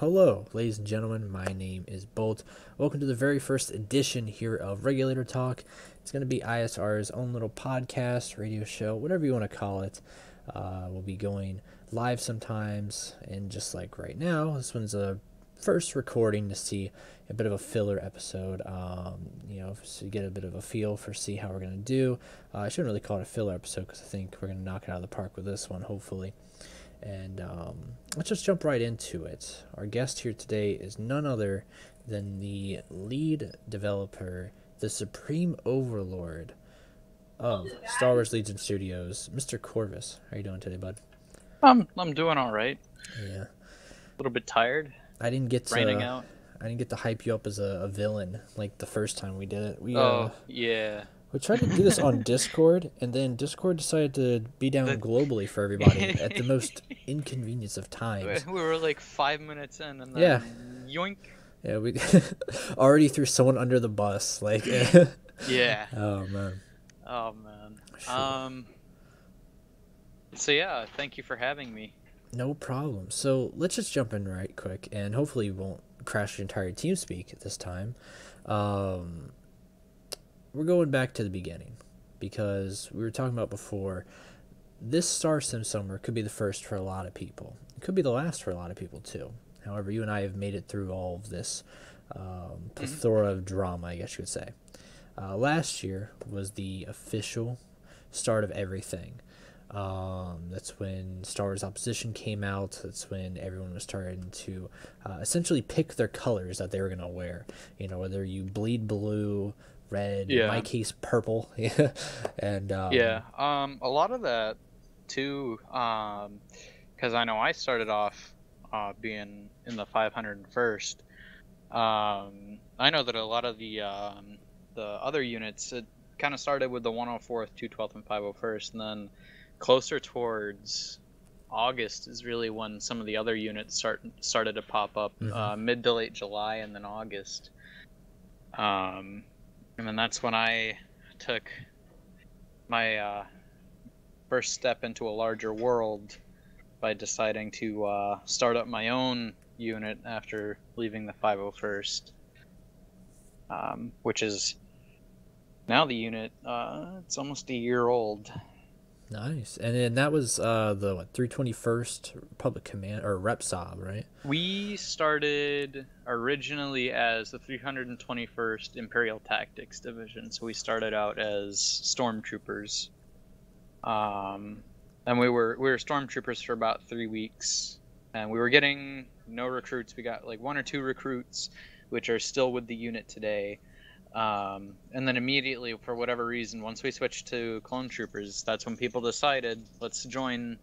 Hello, ladies and gentlemen. My name is Bolt. Welcome to the very first edition here of Regulator Talk. It's going to be ISR's own little podcast, radio show, whatever you want to call it. We'll be going live sometimes, and just like right now, this one's a first recording to see a bit of a filler episode. So you get a bit of a feel for see how we're going to do. I shouldn't really call it a filler episode because I think we're going to knock it out of the park with this one, hopefully. And let's just jump right into it. Our guest here today is none other than the lead developer, the supreme overlord of Star Wars Legion Studios, Mr. Corvus. How are you doing today, bud? I'm doing all right. Yeah. A little bit tired. I didn't get Raining out. I didn't get to hype you up as a villain like the first time we did it. Yeah. We tried to do this on Discord, and then Discord decided to be down globally for everybody at the most inconvenience of times. We were like 5 minutes in, and then yoink. Yeah, we already threw someone under the bus. Like, Yeah. Oh man. Sure. So yeah, thank you for having me. No problem. So let's just jump in right quick, and hopefully you won't crash your entire team speak at this time. We're going back to the beginning because we were talking about before. This Star Sim Summer could be the first for a lot of people. It could be the last for a lot of people too. However, you and I have made it through all of this plethora of drama, I guess you would say. Last year was the official start of everything. That's when Star Wars Opposition came out. That's when everyone was starting to essentially pick their colors that they were going to wear. You know, whether you bleed blue, red, in my case, purple. And a lot of that too, because I know I started off being in the 501st. I know that a lot of the other units, it kind of started with the 104th, 212th, and 501st, and then closer towards August is really when some of the other units started to pop up. Mid to late July, and then August. And then that's when I took my first step into a larger world by deciding to start up my own unit after leaving the 501st, which is now the unit. It's almost a year old. Nice. And then that was the 321st Republic Command or Repsol, right? We started originally as the 321st Imperial Tactics Division, so we started out as stormtroopers. And we were stormtroopers for about 3 weeks, and we were getting no recruits. We got like 1 or 2 recruits, which are still with the unit today. And then immediately, for whatever reason, once we switched to clone troopers, that's when people decided, let's join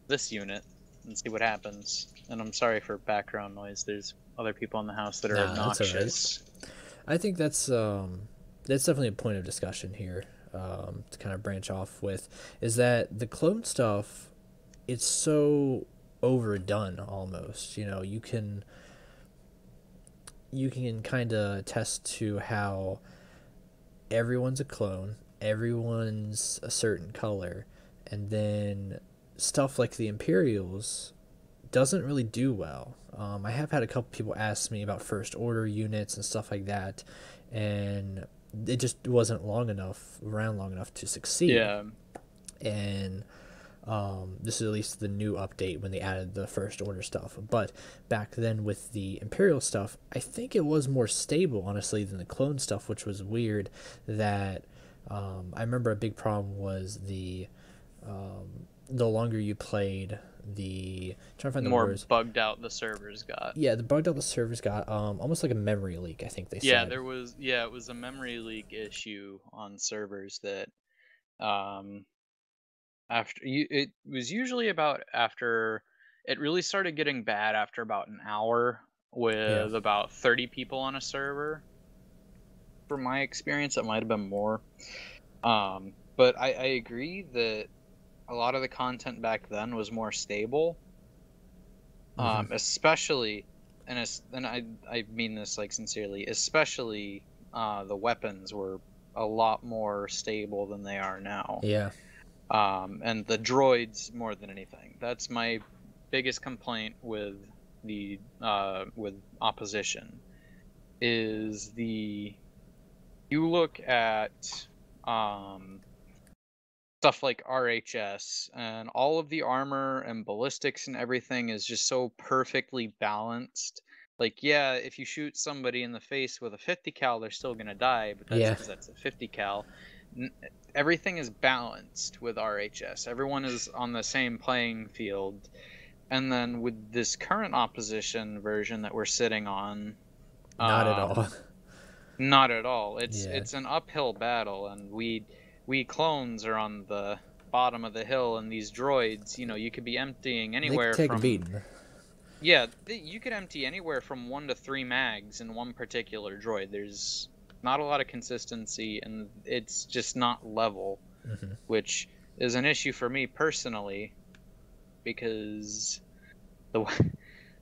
this unit and see what happens. And I'm sorry for background noise. There's other people in the house that are obnoxious. That's all right. I think that's definitely a point of discussion here to kind of branch off with, is that the clone stuff, it's so overdone almost. You know, you can kind of attest to how everyone's a clone, everyone's a certain color, and then stuff like the Imperials doesn't really do well. I have had a couple people ask me about First Order units and stuff like that, and it just wasn't around long enough to succeed. Yeah. And this is at least the new update when they added the First Order stuff. But back then with the Imperial stuff, I think it was more stable, honestly, than the clone stuff, which was weird. That I remember a big problem was the longer you played, trying to find the more words. Bugged out the servers got. Yeah, the bugged out the servers got. Almost like a memory leak, I think they said. Yeah, it was a memory leak issue on servers that it was usually about after it really started getting bad after about an hour with about 30 people on a server. From my experience, it might have been more. But I agree that a lot of the content back then was more stable. Especially, and I mean this like sincerely, especially the weapons were a lot more stable than they are now. Yeah. And the droids more than anything. That's my biggest complaint with with opposition is you look at stuff like RHS, and all of the armor and ballistics and everything is just so perfectly balanced. Like, yeah, if you shoot somebody in the face with a 50 cal, they're still gonna die, but that's Yeah. because that's a 50 cal. Everything is balanced with RHS. Everyone is on the same playing field. And then with this current opposition version that we're sitting on, Not at all. not at all. Yeah. It's an uphill battle, and we clones are on the bottom of the hill, and these droids, you could be emptying They anywhere could take a from beating. yeah, you could empty anywhere from 1 to 3 mags in one particular droid. There's not a lot of consistency, and it's just not level, which is an issue for me personally, because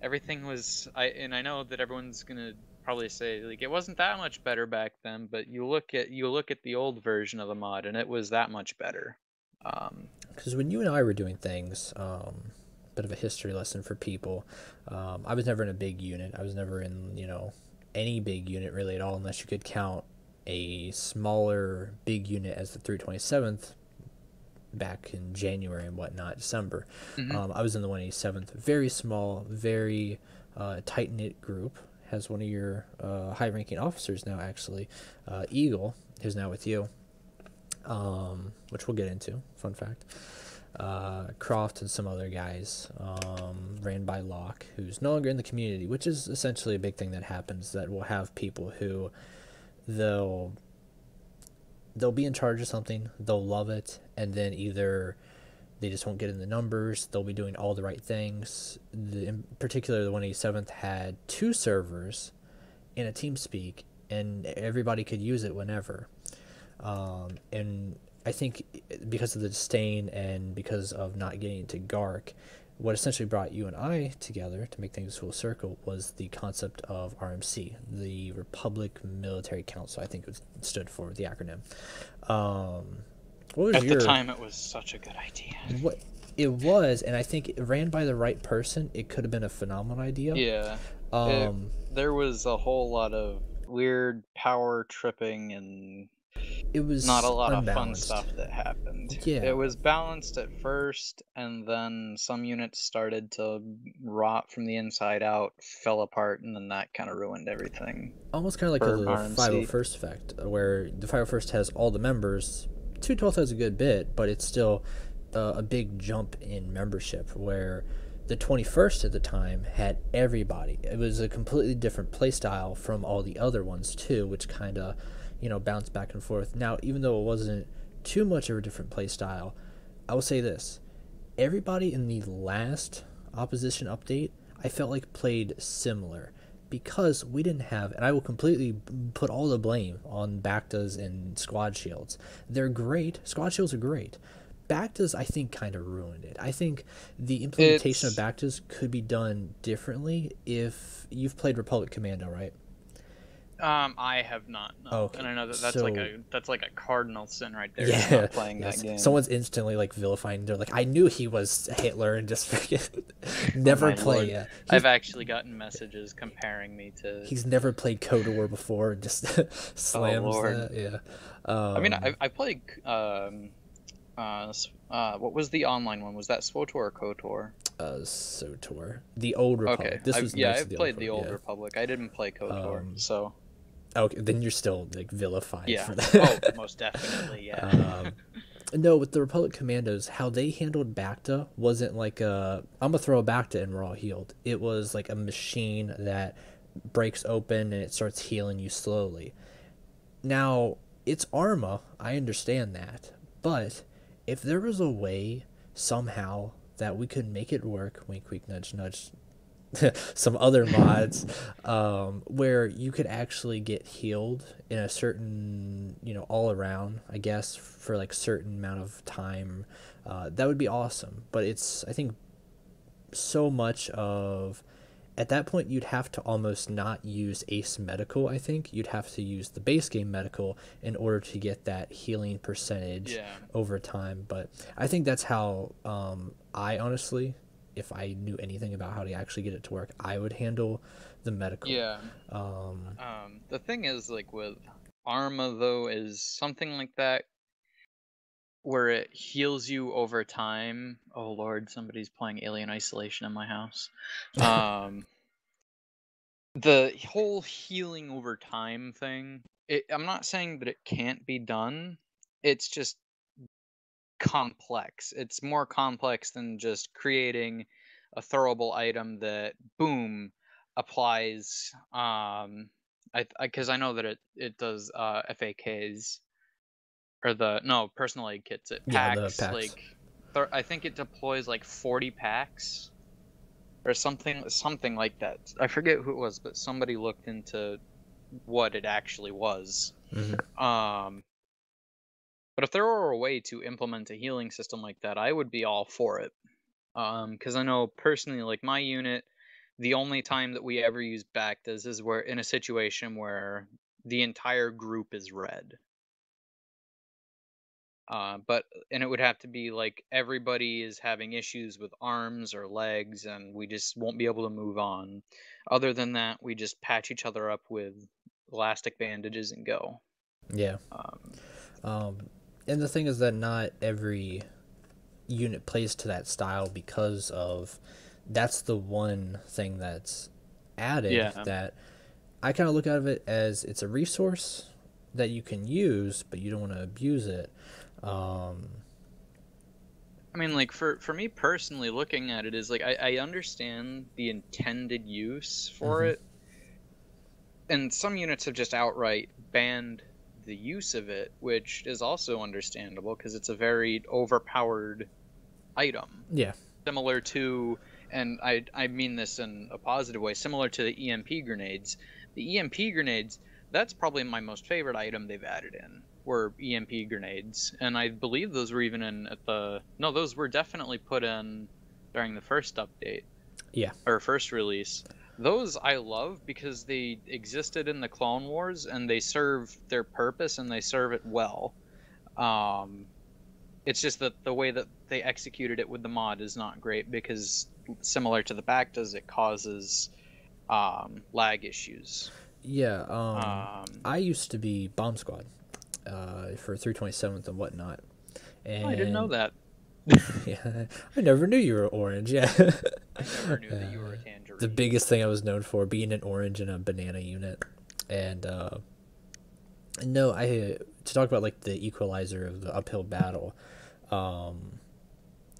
everything was I know that everyone's gonna probably say like it wasn't that much better back then, but you look at the old version of the mod and it was that much better. Because when you and I were doing things, bit of a history lesson for people. I was never in a big unit. I was never in any big unit really at all, unless you could count a smaller big unit as the 327th back in January and whatnot, December. I was in the 187th, very small, very tight knit group. Has one of your high ranking officers now, actually, Eagle, who's now with you, which we'll get into. Fun fact. Croft and some other guys, ran by Locke, who's no longer in the community, which is essentially a big thing that happens. That will have people who they'll be in charge of something, they'll love it, and then either they just won't get in the numbers, they'll be doing all the right things. In particular, the 187th had 2 servers in a TeamSpeak, and everybody could use it whenever. And I think because of the disdain and because of not getting into GARC, what essentially brought you and I together to make things full circle was the concept of RMC, the Republic Military Council, I think it stood for, the acronym. What was At the time, it was such a good idea. What it was, and I think it ran by the right person, it could have been a phenomenal idea. Yeah. There was a whole lot of weird power tripping and it was not a lot unbalanced. of fun stuff that happened. Yeah. It was balanced at first, and then some units started to rot from the inside out, fell apart, and then that kind of ruined everything. Almost kind of like for the RMC. 501st effect, where the 501st has all the members. 212th has a good bit, but it's still a big jump in membership, where the 21st at the time had everybody. It was a completely different playstyle from all the other ones too, which kind of bounced back and forth. Now, even though it wasn't too much of a different playstyle, I will say this: everybody in the last opposition update, I felt like played similar, because we didn't have, and I will completely put all the blame on Bactas and Squad Shields. They're great. Squad Shields are great. Bactas, I think, kind of ruined it. I think the implementation of Bactas could be done differently. If you've played Republic Commando, right? I have not. No. Okay. And I know that's like a cardinal sin right there. Yeah, not playing that game. Someone's instantly like vilifying. They're like, I knew he was Hitler and just freaking never play. I've actually gotten messages comparing me to. He's never played Code War before and just slams that. Yeah. I mean, I played. What was the online one? Was that SWTOR or KOTOR? SWTOR. The old Republic. Okay. This was I've played the old Republic. I didn't play KOTOR, so. Okay, then you're still like vilified for that. Oh, most definitely, yeah. No, with the Republic Commandos, how they handled Bacta wasn't like I'm gonna throw a Bacta and we're all healed. It was like a machine that breaks open and it starts healing you slowly. Now, it's Arma, I understand that, but if there was a way somehow that we could make it work, wink, wink, nudge, nudge, some other mods, where you could actually get healed in a certain, all around, I guess, for like certain amount of time, that would be awesome. But it's, I think, so much of, at that point, you'd have to almost not use Ace Medical, I think. You'd have to use the base game Medical in order to get that healing percentage over time. But I think that's how I honestly if I knew anything about how to actually get it to work, I would handle the medical. Yeah. The thing is, like, with Arma, though, is something like that where it heals you over time. Oh, Lord, somebody's playing Alien Isolation in my house. Um, the whole healing over time thing, I'm not saying that it can't be done. It's just complex. It's more complex than just creating a throwable item that boom applies. I because I know that it does FAKs or the no personal aid kits. It Yeah, the packs packs. like I think it deploys like 40 packs or something like that. I forget who it was, but somebody looked into what it actually was. Um, but if there were a way to implement a healing system like that, I would be all for it. Because I know personally, like my unit, the only time that we ever use Bactas is where in a situation where the entire group is red. But and it would have to be like everybody is having issues with arms or legs, and we just won't be able to move on. Other than that, we just patch each other up with elastic bandages and go. Yeah. Um, And the thing is that not every unit plays to that style because of that's the one thing that's added yeah. that I kind of look at it as it's a resource that you can use, but you don't want to abuse it. I mean, like for me personally, looking at it is like I understand the intended use for it, and some units have just outright banned the use of it, which is also understandable because it's a very overpowered item. Yeah. Similar to, and I mean this in a positive way, similar to the EMP grenades. The EMP grenades, that's probably my most favorite item they've added in, were EMP grenades. And I believe those were even in at the, no, those were definitely put in during the first update. Yeah. Or first release. Those I love because they existed in the Clone Wars and they serve their purpose and they serve it well. It's just that the way that they executed it with the mod is not great because, similar to the Bactas, it causes lag issues. Yeah. Um, I used to be bomb squad for 327th and whatnot. I didn't know And that. yeah, I never knew you were orange. Yeah. I never knew that you were a The tangerine. biggest thing I was known for being an orange and a banana unit. And no, I to talk about like the equalizer of the uphill battle.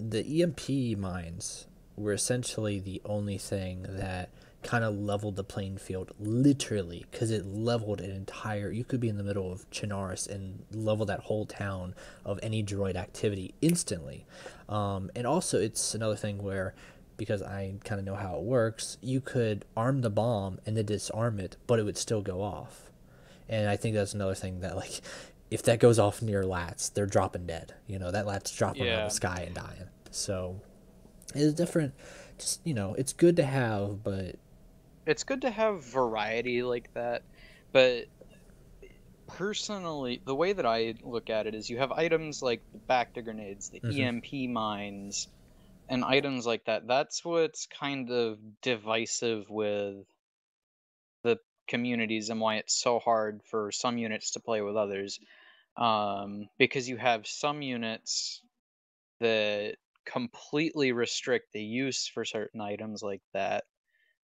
The EMP mines were essentially the only thing that kind of leveled the playing field literally because it leveled an entire you could be in the middle of Chinaris and level that whole town of any droid activity instantly. And also it's another thing where because I kind of know how it works, you could arm the bomb and then disarm it, but it would still go off. And I think that's another thing that like if that goes off near lats, they're dropping dead. You know, that lat's dropping out of the Yeah, sky and dying. So it's different. Just it's good to have, but it's good to have variety like that, but personally, the way that I look at it is you have items like the Bacta grenades, the EMP mines, and items like that. That's what's kind of divisive with the communities and why it's so hard for some units to play with others. Because you have some units that completely restrict the use for certain items like that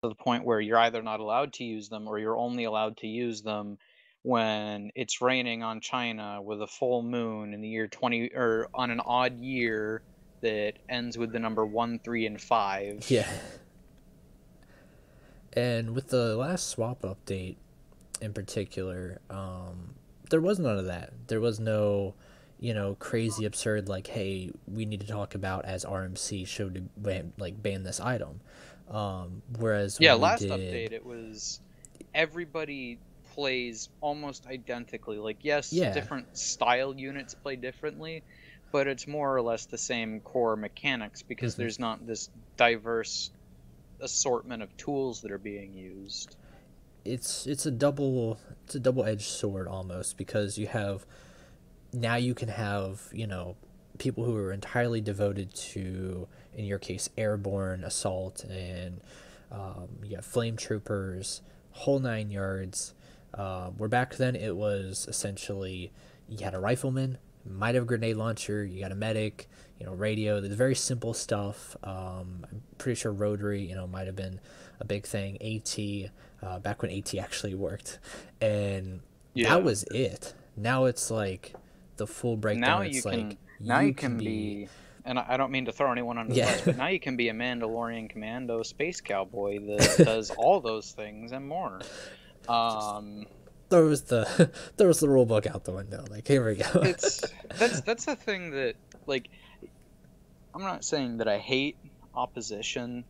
to the point where you're either not allowed to use them or you're only allowed to use them when it's raining on China with a full moon in the year 20 or on an odd year that ends with the number 1, 3, and 5. yeah. And with the last swap update in particular, there was none of that. There was no, crazy absurd like, hey, we need to talk about as RMC showed to ban this item. Whereas Yeah, when they last did, update it was everybody plays almost identically. Like, yes, yeah, different style units play differently, but it's more or less the same core mechanics because there's not this diverse assortment of tools that are being used. it's a double edged sword almost because you have now you can have people who are entirely devoted to, in your case, airborne assault, and you have flame troopers, whole 9 yards. Where back then it was essentially you had a rifleman, might have a grenade launcher, you got a medic, radio, the very simple stuff. I'm pretty sure rotary, might have been a big thing. AT, back when AT actually worked, and that was it. Now it's like the full breakdown. It's like you can be, and I don't mean to throw anyone under the bus, but now you can be a Mandalorian commando space cowboy that does all those things and more. There was the rule book out the window. Like, here we go. That's the thing that, like, I'm not saying that I hate opposition.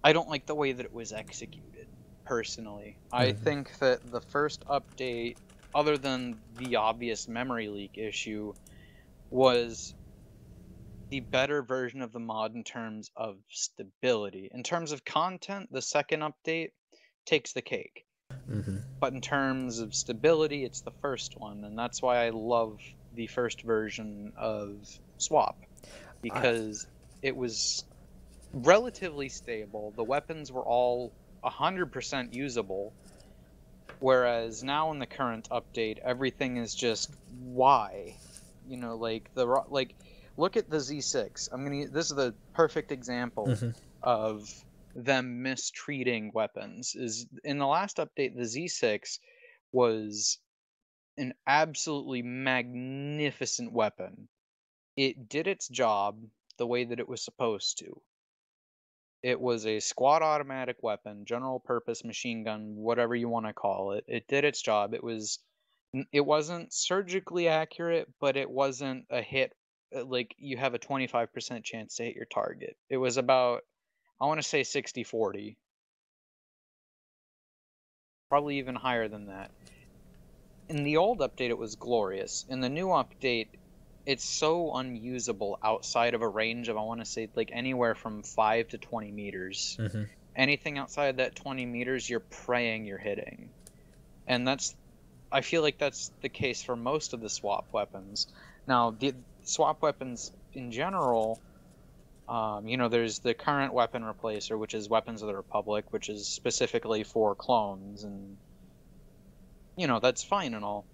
I don't like the way that it was executed, personally. I think that the first update, other than the obvious memory leak issue, was the better version of the mod in terms of stability. In terms of content, the second update takes the cake. But in terms of stability, it's the first one, and that's why I love the first version of Swap, because it was relatively stable. The weapons were all 100% usable, whereas now in the current update, everything is just why. Look at the Z6. This is the perfect example of them mistreating weapons. Is in the last update, the Z6 was an absolutely magnificent weapon. It did its job the way that it was supposed to. It was a squad automatic weapon, general purpose machine gun, whatever you want to call it. It did its job. It wasn't surgically accurate, but it wasn't a hit. Like, you have a 25% chance to hit your target. It was about, I want to say 60-40. Probably even higher than that. In the old update, it was glorious. In the new update, it's so unusable outside of a range of, I want to say, like, anywhere from 5 to 20 meters. Anything outside that 20 meters, you're praying you're hitting. And I feel like that's the case for most of the swap weapons. Now, the swap weapons in general, there's the current weapon replacer, which is Weapons of the Republic, which is specifically for clones, and that's fine and all.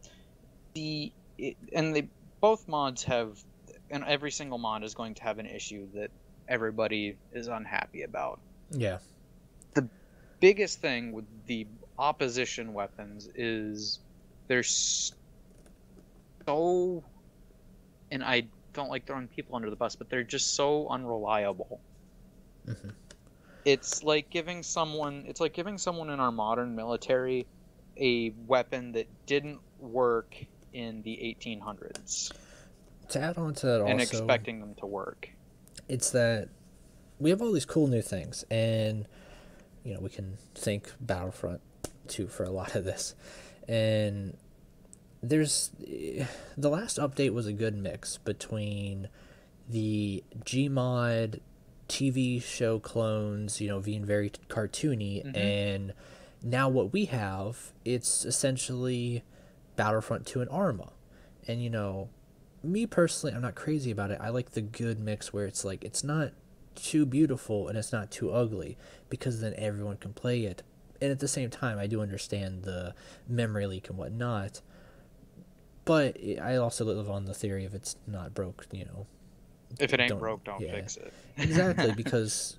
Both mods have, and every single mod is going to have an issue that everybody is unhappy about. Yeah. The biggest thing with the opposition weapons is they're so, and I don't like throwing people under the bus, but they're just so unreliable. It's like giving someone in our modern military a weapon that didn't work in the 1800s. To add on to that, and also, expecting them to work. It's that we have all these cool new things, and we can thank Battlefront 2 for a lot of this. And the last update was a good mix between the Gmod TV show clones, being very cartoony, and now what we have, it's essentially Battlefront 2 and Arma. And me personally, I'm not crazy about it. I like the good mix where it's like, it's not too beautiful and it's not too ugly, because then everyone can play it. And at the same time, I do understand the memory leak and whatnot, but I also live on the theory if it's not broke, if it ain't broke, don't fix it. Exactly, because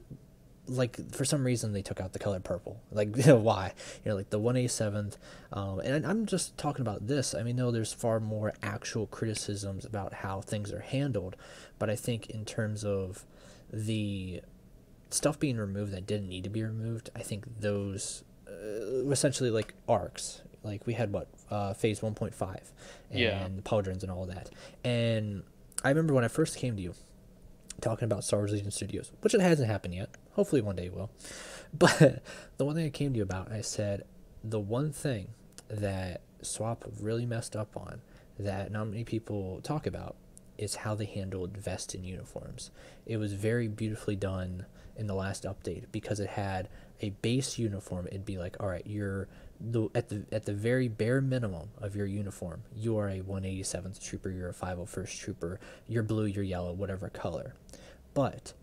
like, for some reason they took out the color purple. Like, why? Like the 187th. And I'm just talking about this. I mean, no, there's far more actual criticisms about how things are handled, but I think in terms of the stuff being removed that didn't need to be removed, I think those essentially like arcs. Like, we had phase 1.5 and pauldrons and all that. And I remember when I first came to you talking about Star Wars Legion Studios, which it hasn't happened yet. Hopefully one day it will. But the one thing I came to you about, I said, the one thing that Swap really messed up on that not many people talk about is how they handled vests and uniforms. It was very beautifully done in the last update, because it had a base uniform, it'd be like, all right, you're at the very bare minimum of your uniform, you are a 187th trooper, you're a 501st trooper, you're blue, you're yellow, whatever color. But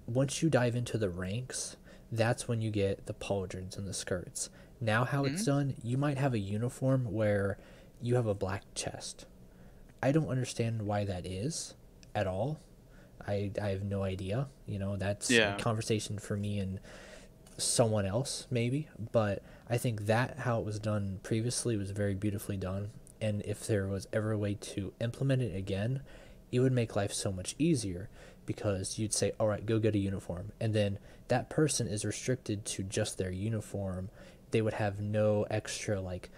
once you dive into the ranks, that's when you get the pauldrons and the skirts. Now how it's done, you might have a uniform where you have a black chest. I don't understand why that is at all. I have no idea. You know, that's a conversation for me and someone else maybe, but I think that how it was done previously was very beautifully done, and if there was ever a way to implement it again, it would make life so much easier, because you'd say, all right, go get a uniform, and then that person is restricted to just their uniform. They would have no extra like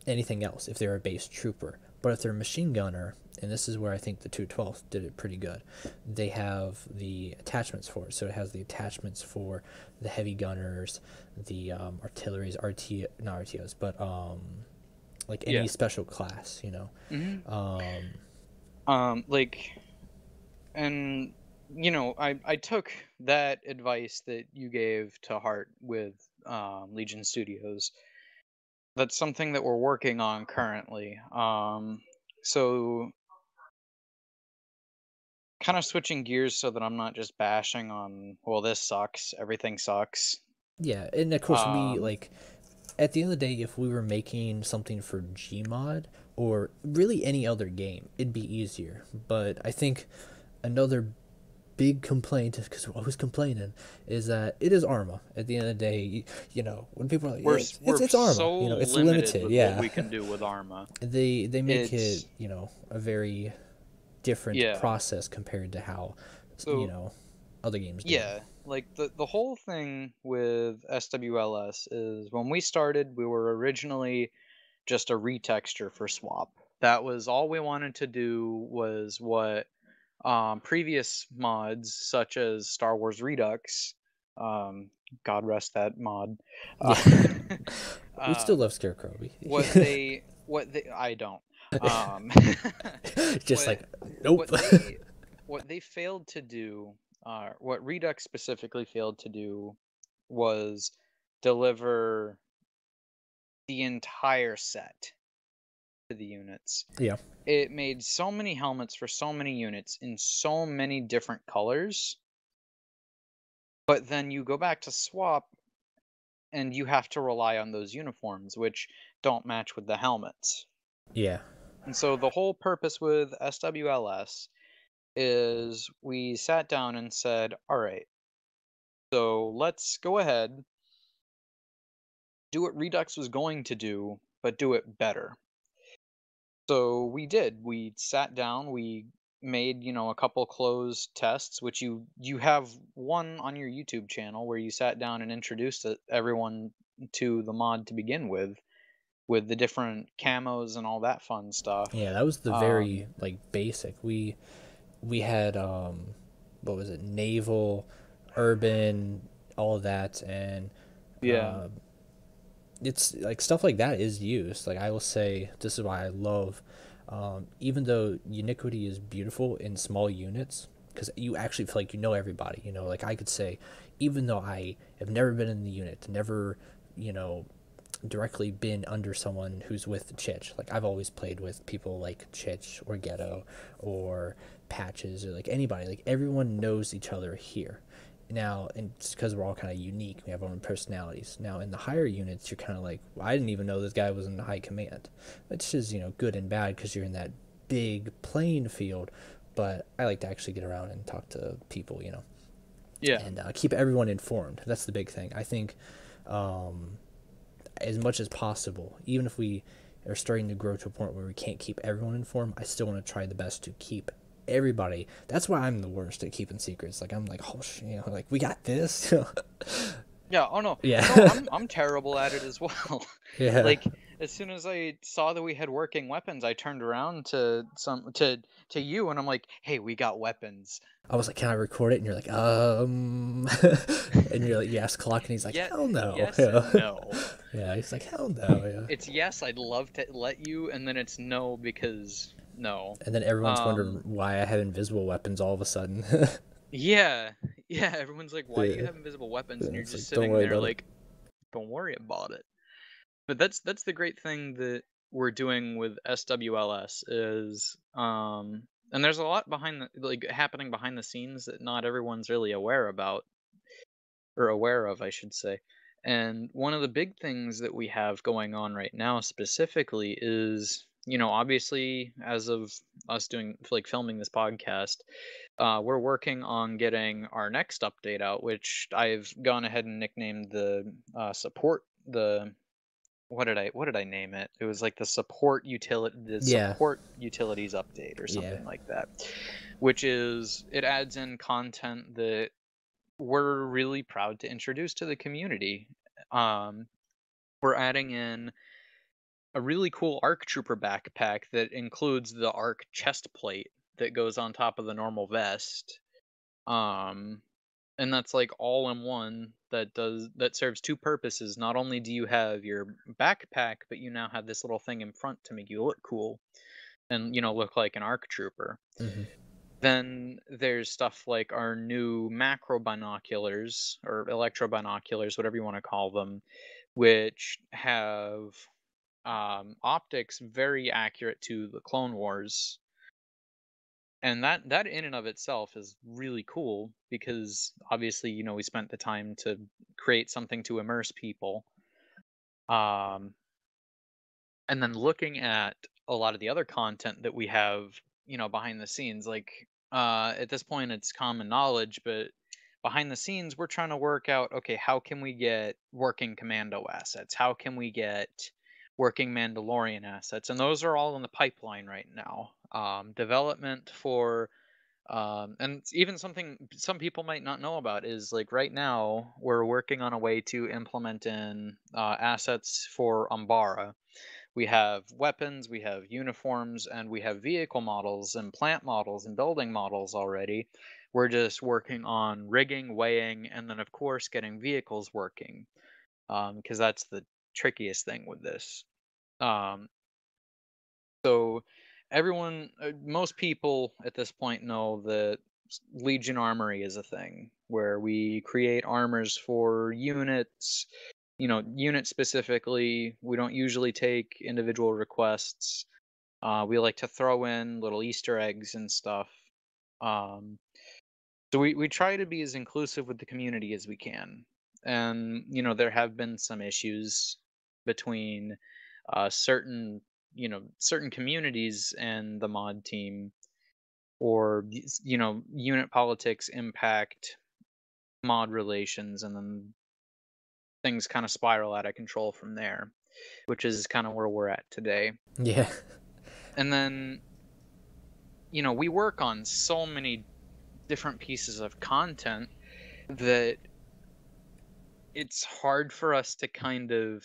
anything else if they're a base trooper. But if they're a machine gunner, and this is where I think the 212th did it pretty good, they have the attachments for it. So it has the attachments for the heavy gunners, the artillery's not RTOs, but like any special class, you know. Like, and you know, I took that advice that you gave to heart with Legion Studios. That's something that we're working on currently. So kind of switching gears so that I'm not just bashing on, well, this sucks, everything sucks. Yeah, and of course we like, at the end of the day, if we were making something for Gmod or really any other game, it'd be easier. But I think another big complaint, because we're always complaining, is that it is Arma. At the end of the day, you know, when people are like, it's Arma, so you know, it's limited limited. Yeah, what we can do with Arma. They make it, you know, a very different process compared to how, you know, other games do. Yeah, like the whole thing with SWLS is when we started, we were originally just a retexture for swap. That was all we wanted to do, was what previous mods such as Star Wars Redux, God rest that mod. We still love Scarecrow. What they I don't. Just like nope. What they failed to do, what Redux specifically failed to do, was deliver the entire set to the units. Yeah. It made so many helmets for so many units in so many different colors, but then you go back to swap and you have to rely on those uniforms, which don't match with the helmets. Yeah. And so the whole purpose with SWLS is we sat down and said, all right, so let's go ahead, do what Redux was going to do, but do it better. So we did. We sat down, we made, you know, a couple closed tests, which you have one on your YouTube channel where you sat down and introduced everyone to the mod to begin with the different camos and all that fun stuff. Yeah, that was the very like basic. We had what was it, naval, urban, all of that, and it's like stuff like that is used. Like I will say, this is why I love, even though Uniquity is beautiful in small units, because you actually feel like you know everybody. You know, like I could say, even though I have never been in the unit, never, you know, directly been under someone who's with Chich. Like I've always played with people like Chich or Ghetto or Patches or like anybody. Like everyone knows each other here. Now, and it's because we're all kind of unique. We have our own personalities. Now, in the higher units, you're kind of like, well, I didn't even know this guy was in the high command. Which is, you know, good and bad because you're in that big playing field. But I like to actually get around and talk to people, you know. Yeah. And keep everyone informed. That's the big thing. I think as much as possible, even if we are starting to grow to a point where we can't keep everyone informed, I still want to try the best to keep everybody. That's why I'm the worst at keeping secrets. Like I'm like, oh shit, you know, like we got this. Yeah. Oh no. Yeah. No, I'm terrible at it as well. Yeah. Like as soon as I saw that we had working weapons, I turned around to you and I'm like, hey, we got weapons. I was like, can I record it? And you're like, and you're like, yes, clock, and he's like, hell no. Yes, yeah. no. Yeah, he's like, hell no. Yeah. It's yes, I'd love to let you, and then it's no because no. And then everyone's wondering why I have invisible weapons all of a sudden. Yeah, Yeah, everyone's like, why do you have invisible weapons? And you're It's just like, don't sitting worry there about it. like, don't worry about it. But that's the great thing that we're doing with SWLS is and there's a lot behind the like happening behind the scenes that not everyone's really aware about or aware of, I should say. And one of the big things that we have going on right now specifically is, obviously as of us doing like filming this podcast, we're working on getting our next update out, which I've gone ahead and nicknamed the support the what did I name it? It was like the Yeah, support utilities update or yeah. something like that, which is it adds in content that we're really proud to introduce to the community. Um, we're adding in a really cool ARC Trooper backpack that includes the ARC chest plate that goes on top of the normal vest. Um, and that's like all in one that serves two purposes. Not only do you have your backpack, but you now have this little thing in front to make you look cool and look like an ARC Trooper. Hmm. Then there's stuff like our new macro binoculars or electro binoculars, whatever you want to call them, which have optics very accurate to the Clone Wars. And that in and of itself is really cool because obviously, we spent the time to create something to immerse people. Um, and then looking at a lot of the other content that we have, behind the scenes, like at this point it's common knowledge, but behind the scenes we're trying to work out, okay, how can we get working commando assets? How can we get working Mandalorian assets? And those are all in the pipeline right now. Development for and even something some people might not know about is like right now we're working on a way to implement in assets for Umbara. We have weapons, we have uniforms, and we have vehicle models and plant models and building models already. We're just working on rigging, weighing, and then of course getting vehicles working, because that's the trickiest thing with this. Um, so most people at this point know that Legion Armory is a thing where we create armors for units, unit specifically. We don't usually take individual requests. We like to throw in little Easter eggs and stuff. Um, so we try to be as inclusive with the community as we can. And, there have been some issues between certain communities and the mod team, or, unit politics impact mod relations, and then things kind of spiral out of control from there, which is kind of where we're at today. Yeah. And then, we work on so many different pieces of content that it's hard for us to kind of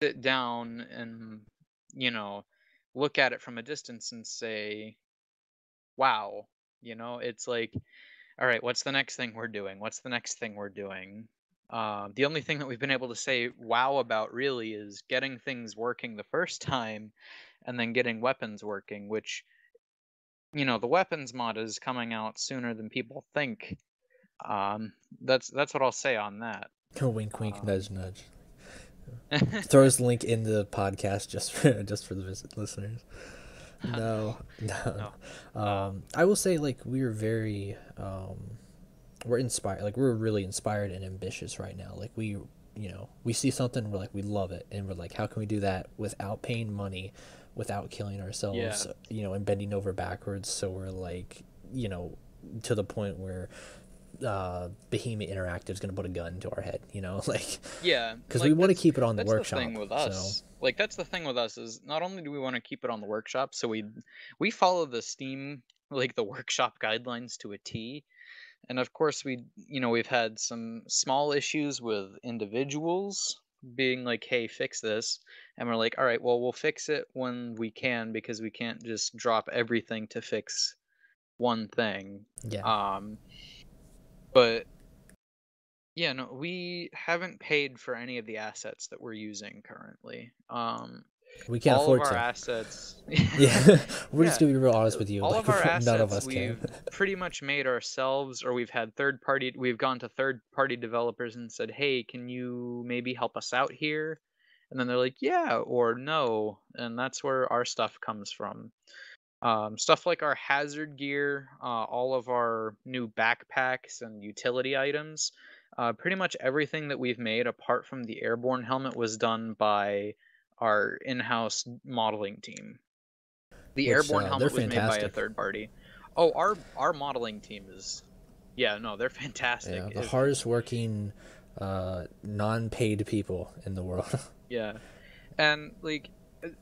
sit down and, you know, look at it from a distance and say, wow, it's like, all right, what's the next thing we're doing? What's the next thing we're doing? The only thing that we've been able to say wow about really is getting things working the first time and then getting weapons working, which, the weapons mod is coming out sooner than people think. Um, that's what I'll say on that. Wink, wink, Um, nudge, nudge. Throws the link in the podcast just for the listeners. No, no, no. no. Um, I will say like we are very we're inspired. Like we're really inspired and ambitious right now. Like we see something, we're like we love it, and we're like, how can we do that without paying money, without killing yeah, ourselves, and bending over backwards. So we're like, to the point where Behemoth Interactive is gonna put a gun to our head, like yeah. because we Like want to keep it on the that's the thing workshop. with So us. Like that's the thing with us is not only do we want to keep it on the workshop, so we follow the Steam like the workshop guidelines to a T. And of course we've had some small issues with individuals being like, hey, fix this. And we're like, all right, well, we'll fix it when we can because we can't just drop everything to fix one thing. yeah, Um, but yeah, no, we haven't paid for any of the assets that we're using currently. We can't All of afford our to. assets. Yeah, we're just Yeah. gonna be real honest with you. All Like, of our none of assets us can. we've pretty much made ourselves, or we've gone to third party developers and said, "Hey, can you maybe help us out here?" And then they're like, "Yeah," or "No." And that's where our stuff comes from. Stuff like our hazard gear, all of our new backpacks and utility items, pretty much everything that we've made apart from the airborne helmet was done by our in-house modeling team. The Which airborne they're helmet was made by a fantastic. third party. Oh, our modeling team is, yeah, no, they're fantastic. Yeah, the hardest working non-paid people in the world. Yeah. And like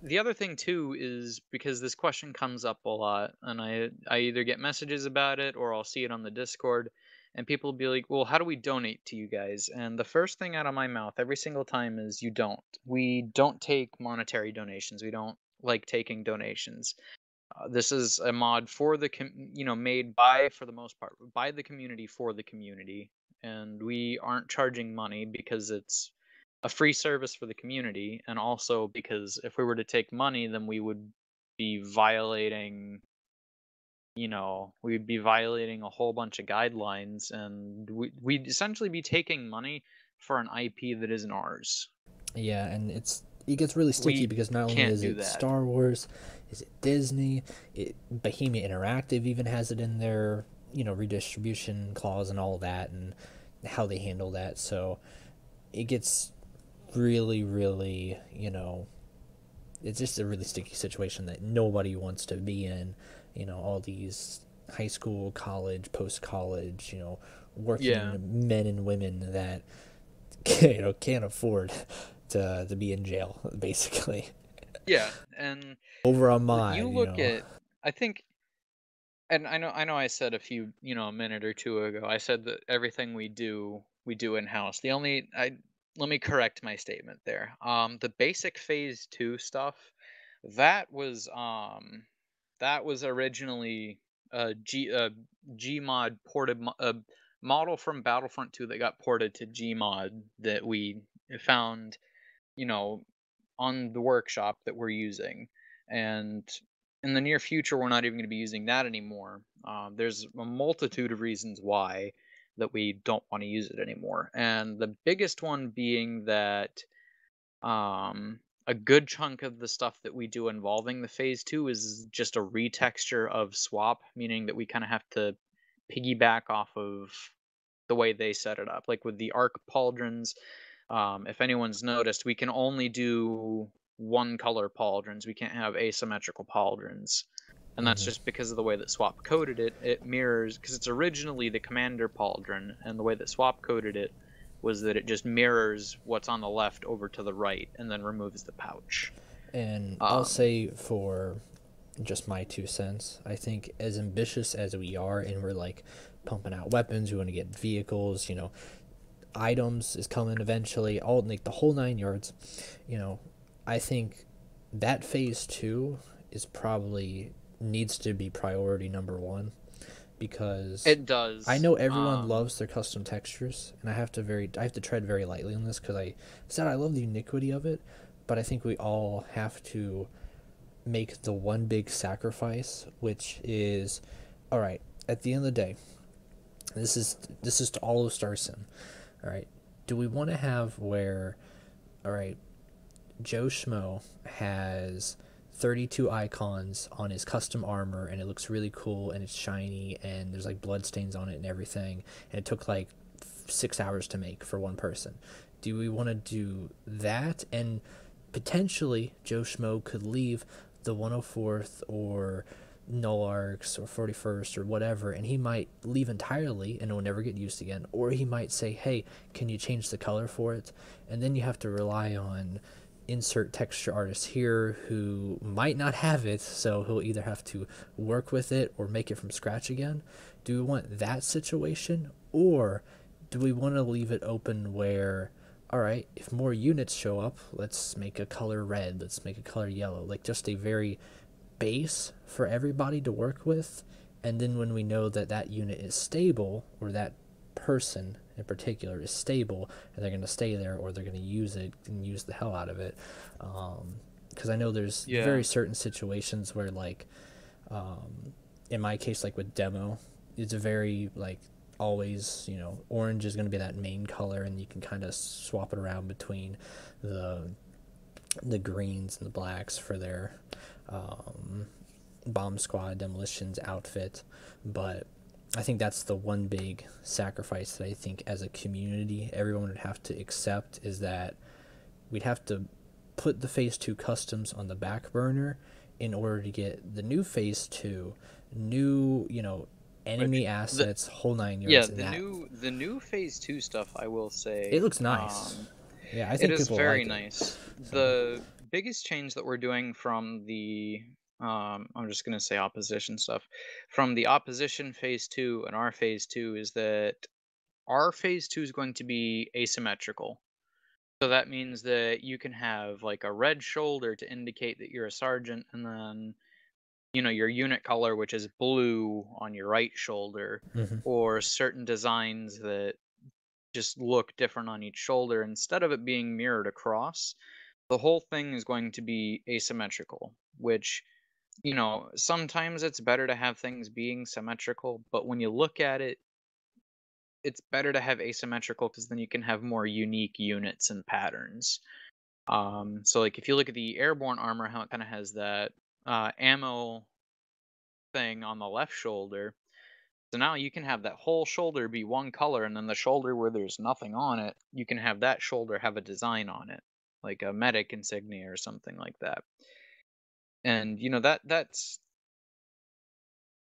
the other thing too is because this question comes up a lot, and I either get messages about it or I'll see it on the Discord, and people will be like, "Well, how do we donate to you guys?" And the first thing out of my mouth every single time is, "You don't. We don't take monetary donations. We don't like taking donations. This is a mod for made by, for the most part, by the community for the community, and we aren't charging money because it's a free service for the community, and also because if we were to take money, then we would be violating, we'd be violating a whole bunch of guidelines, and we'd essentially be taking money for an IP that isn't ours. Yeah, and it gets really sticky We because not only can't is do it that. Star Wars, is it Disney, Bohemia Interactive even has it in their redistribution clause and all that, and how they handle that. So it gets really, really, it's just a really sticky situation that nobody wants to be in. All these high school, college, post college, Yeah. working men and women that can't afford to be in jail, basically. Yeah, and Over on you mine, look at, I think, and I know I said a minute or two ago, I said that everything we do in house. The only I Let me correct my statement there. The basic phase 2 stuff, that was um that was originally a Gmod a model from Battlefront 2 that got ported to Gmod that we found, you know, on the workshop that we're using. And in the near future, we're not even going to be using that anymore. There's a multitude of reasons why that we don't want to use it anymore. And the biggest one being that a good chunk of the stuff that we do involving the phase 2 is just a retexture of swap, meaning that we kind of have to piggyback off of the way they set it up. Like with the arc pauldrons, if anyone's noticed, we can only do one color pauldrons. We can't have asymmetrical pauldrons. And that's just because of the way that Swap coded it. It mirrors, because it's originally the Commander pauldron, and the way that Swap coded it was that it just mirrors what's on the left over to the right and then removes the pouch. and I'll Um, say for just my 2 cents, I think as ambitious as we are, and we're like pumping out weapons, we want to get vehicles, items is coming eventually, all like the whole 9 yards. I think that phase 2 is probably needs to be priority number 1, because it I does. know everyone loves their custom textures, and I have to tread very lightly on this because I said I love the uniquity of it, but I think we all have to make the one big sacrifice, which is, all right. At the end of the day, this is to all of Star Sim. All right, do we want to have where, all right, Joe Schmo has 32 icons on his custom armor, and it looks really cool, and it's shiny, and there's like blood stains on it and everything, and it took like 6 hours to make for one person? Do we want to do that? And potentially Joe Schmo could leave the 104th or null arcs or 41st or whatever, and he might leave entirely and it will never get used again, or he might say, hey, can you change the color for it? And then you have to rely on insert texture artist here who might not have it, so he'll either have to work with it or make it from scratch again. Do we want that situation, or do we want to leave it open where, all right, if more units show up, let's make a color red, let's make a color yellow, like just a very base for everybody to work with. And then when we know that that unit is stable, or that person in particular is stable, and they're going to stay there, or they're going to use it and use the hell out of it, because I know there's very certain situations where, like, in my case, like with demo, it's a very, like, always, orange is going to be that main color, and you can kind of swap it around between the greens and the blacks for their bomb squad demolitions outfit. But I think that's the one big sacrifice that I think as a community everyone would have to accept, is that we'd have to put the Phase 2 customs on the back burner in order to get the new Phase 2, new, enemy assets, whole 9 yards. The new Phase 2 stuff, I will say, it looks nice. Yeah, I think it is people very like nice. it. The biggest change that we're doing from the I'm just gonna say opposition stuff, from the opposition Phase 2 and our Phase 2, is that our Phase 2 is going to be asymmetrical. So that means that you can have like a red shoulder to indicate that you're a sergeant, and then your unit color, which is blue, on your right shoulder, or certain designs that just look different on each shoulder. Instead of it being mirrored across, the whole thing is going to be asymmetrical, which, sometimes it's better to have things being symmetrical, but when you look at it, it's better to have asymmetrical because then you can have more unique units and patterns. So like if you look at the airborne armor, how it kind of has that ammo thing on the left shoulder. So now you can have that whole shoulder be one color, and then the shoulder where there's nothing on it, you can have that shoulder have a design on it, like a medic insignia or something like that. And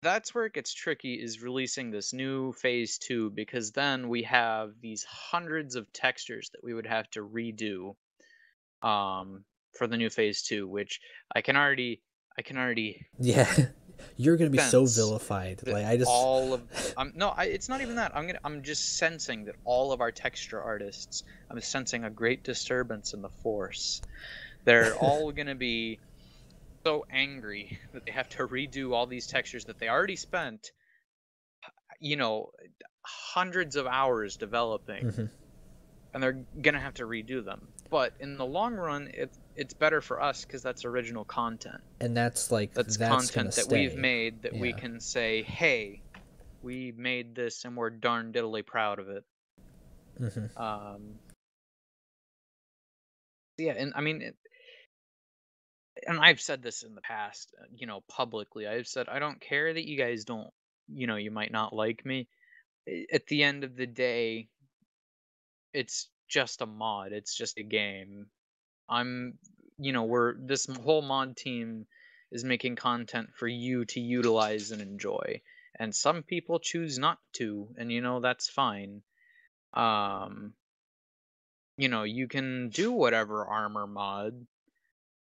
that's where it gets tricky, is releasing this new Phase 2, because then we have these hundreds of textures that we would have to redo for the new Phase 2, which I can already Yeah. You're gonna be so sense vilified. that Like, I just all of no, it's not even that. I'm just sensing that all of our texture artists, I'm sensing a great disturbance in the force. They're all gonna be so angry that they have to redo all these textures that they already spent, you know, hundreds of hours developing, and they're gonna have to redo them. But in the long run, it's better for us because that's original content. and that's like That's that's gonna content that we've stay. made that we Yeah. can say, hey, we made this and we're darn diddly proud of it. Yeah, and I mean, and I've said this in the past, publicly. I've said I don't care that you guys don't, you might not like me. At the end of the day, it's just a mod. It's just a game. I'm, we're this whole mod team is making content for you to utilize and enjoy. And some people choose not to, and that's fine. Um, you can do whatever armor mod,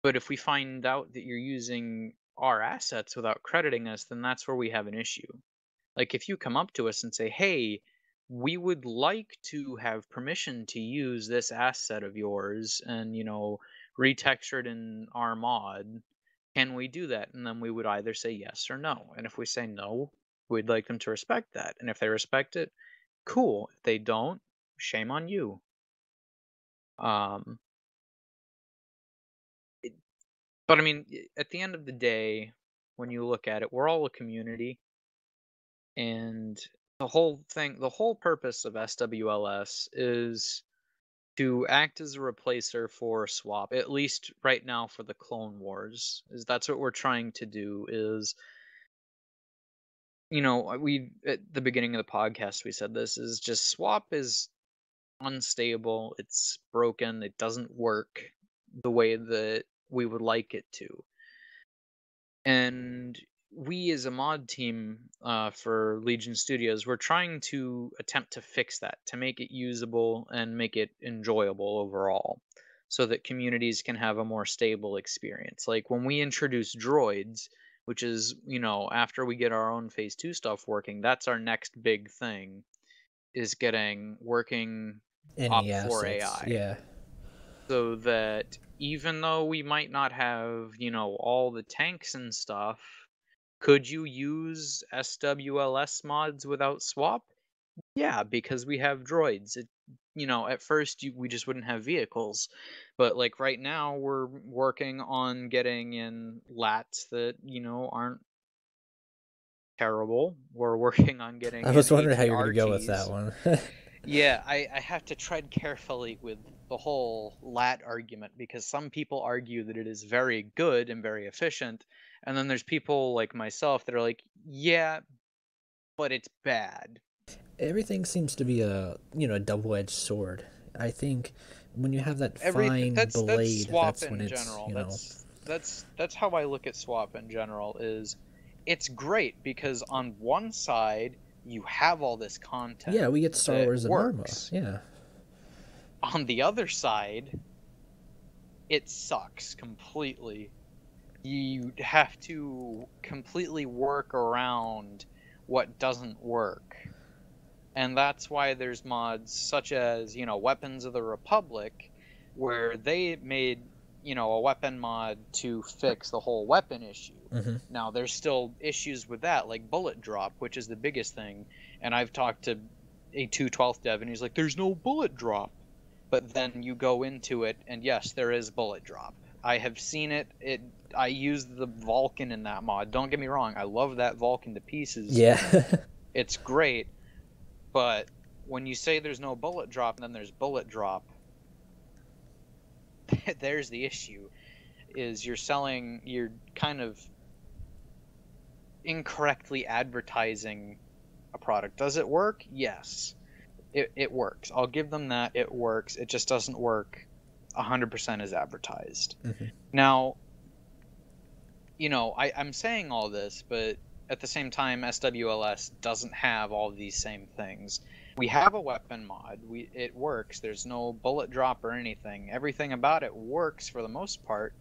but if we find out that you're using our assets without crediting us, then that's where we have an issue. Like if you come up to us and say, "Hey, we would like to have permission to use this asset of yours and, retexture it in our mod. Can we do that?" And then we would either say yes or no. And if we say no, we'd like them to respect that. And if they respect it, cool. If they don't, shame on you. Um, but I mean, at the end of the day, when you look at it, we're all a community, and the whole purpose of SWLS is to act as a replacer for swap, at least right now for the Clone Wars. Is that's what we're trying to do. Is we at the beginning of the podcast we said this is just swap is unstable. It's broken. It doesn't work the way that we would like it to. And we as a mod team for Legion Studios, we're trying to attempt to fix that, to make it usable and make it enjoyable overall, so that communities can have a more stable experience. Like when we introduce droids, which is, after we get our own Phase 2 stuff working, that's our next big thing, is getting working op Any 4 assets. AI. Yeah. So that even though we might not have, all the tanks and stuff, could you use SWLS mods without swap? Yeah, because we have droids. At first we just wouldn't have vehicles, but like right now we're working on getting in lats that aren't terrible. We're working on getting I in was wondering how you were going to go with that ATRTs. one. Yeah, I have to tread carefully with the whole lat argument because some people argue that it is very good and very efficient, and then there's people like myself that are like, yeah, but it's bad. Everything seems to be a double-edged sword. I think when you have that Everything fine that's blade, swap that's when in it's, general. That's how I look at swap in general is it's great because on one side you have all this yeah, content we get Star that Wars and Arma. works. Yeah. On the other side, it sucks completely. You have to completely work around what doesn't work. And that's why there's mods such as, Weapons of the Republic, where they made, a weapon mod to fix the whole weapon issue. Mm-hmm. Now, there's still issues with that, like bullet drop, which is the biggest thing. And I've talked to a 212th dev, and he's like, there's no bullet drop. But then you go into it, and yes, there is bullet drop. I have seen it. I used the Vulcan in that mod. Don't get me wrong, I love that Vulcan to pieces. Yeah. It's great, but when you say there's no bullet drop and then there's bullet drop, there's the issue. Is you're kind of incorrectly advertising a product. Does it work? Yes. It works. I'll give them that. It works. It just doesn't work 100% as advertised. Mm-hmm. Now, I'm saying all this, but at the same time, SWLS doesn't have all these same things. We have a weapon mod. It works. There's no bullet drop or anything. Everything about it works for the most part.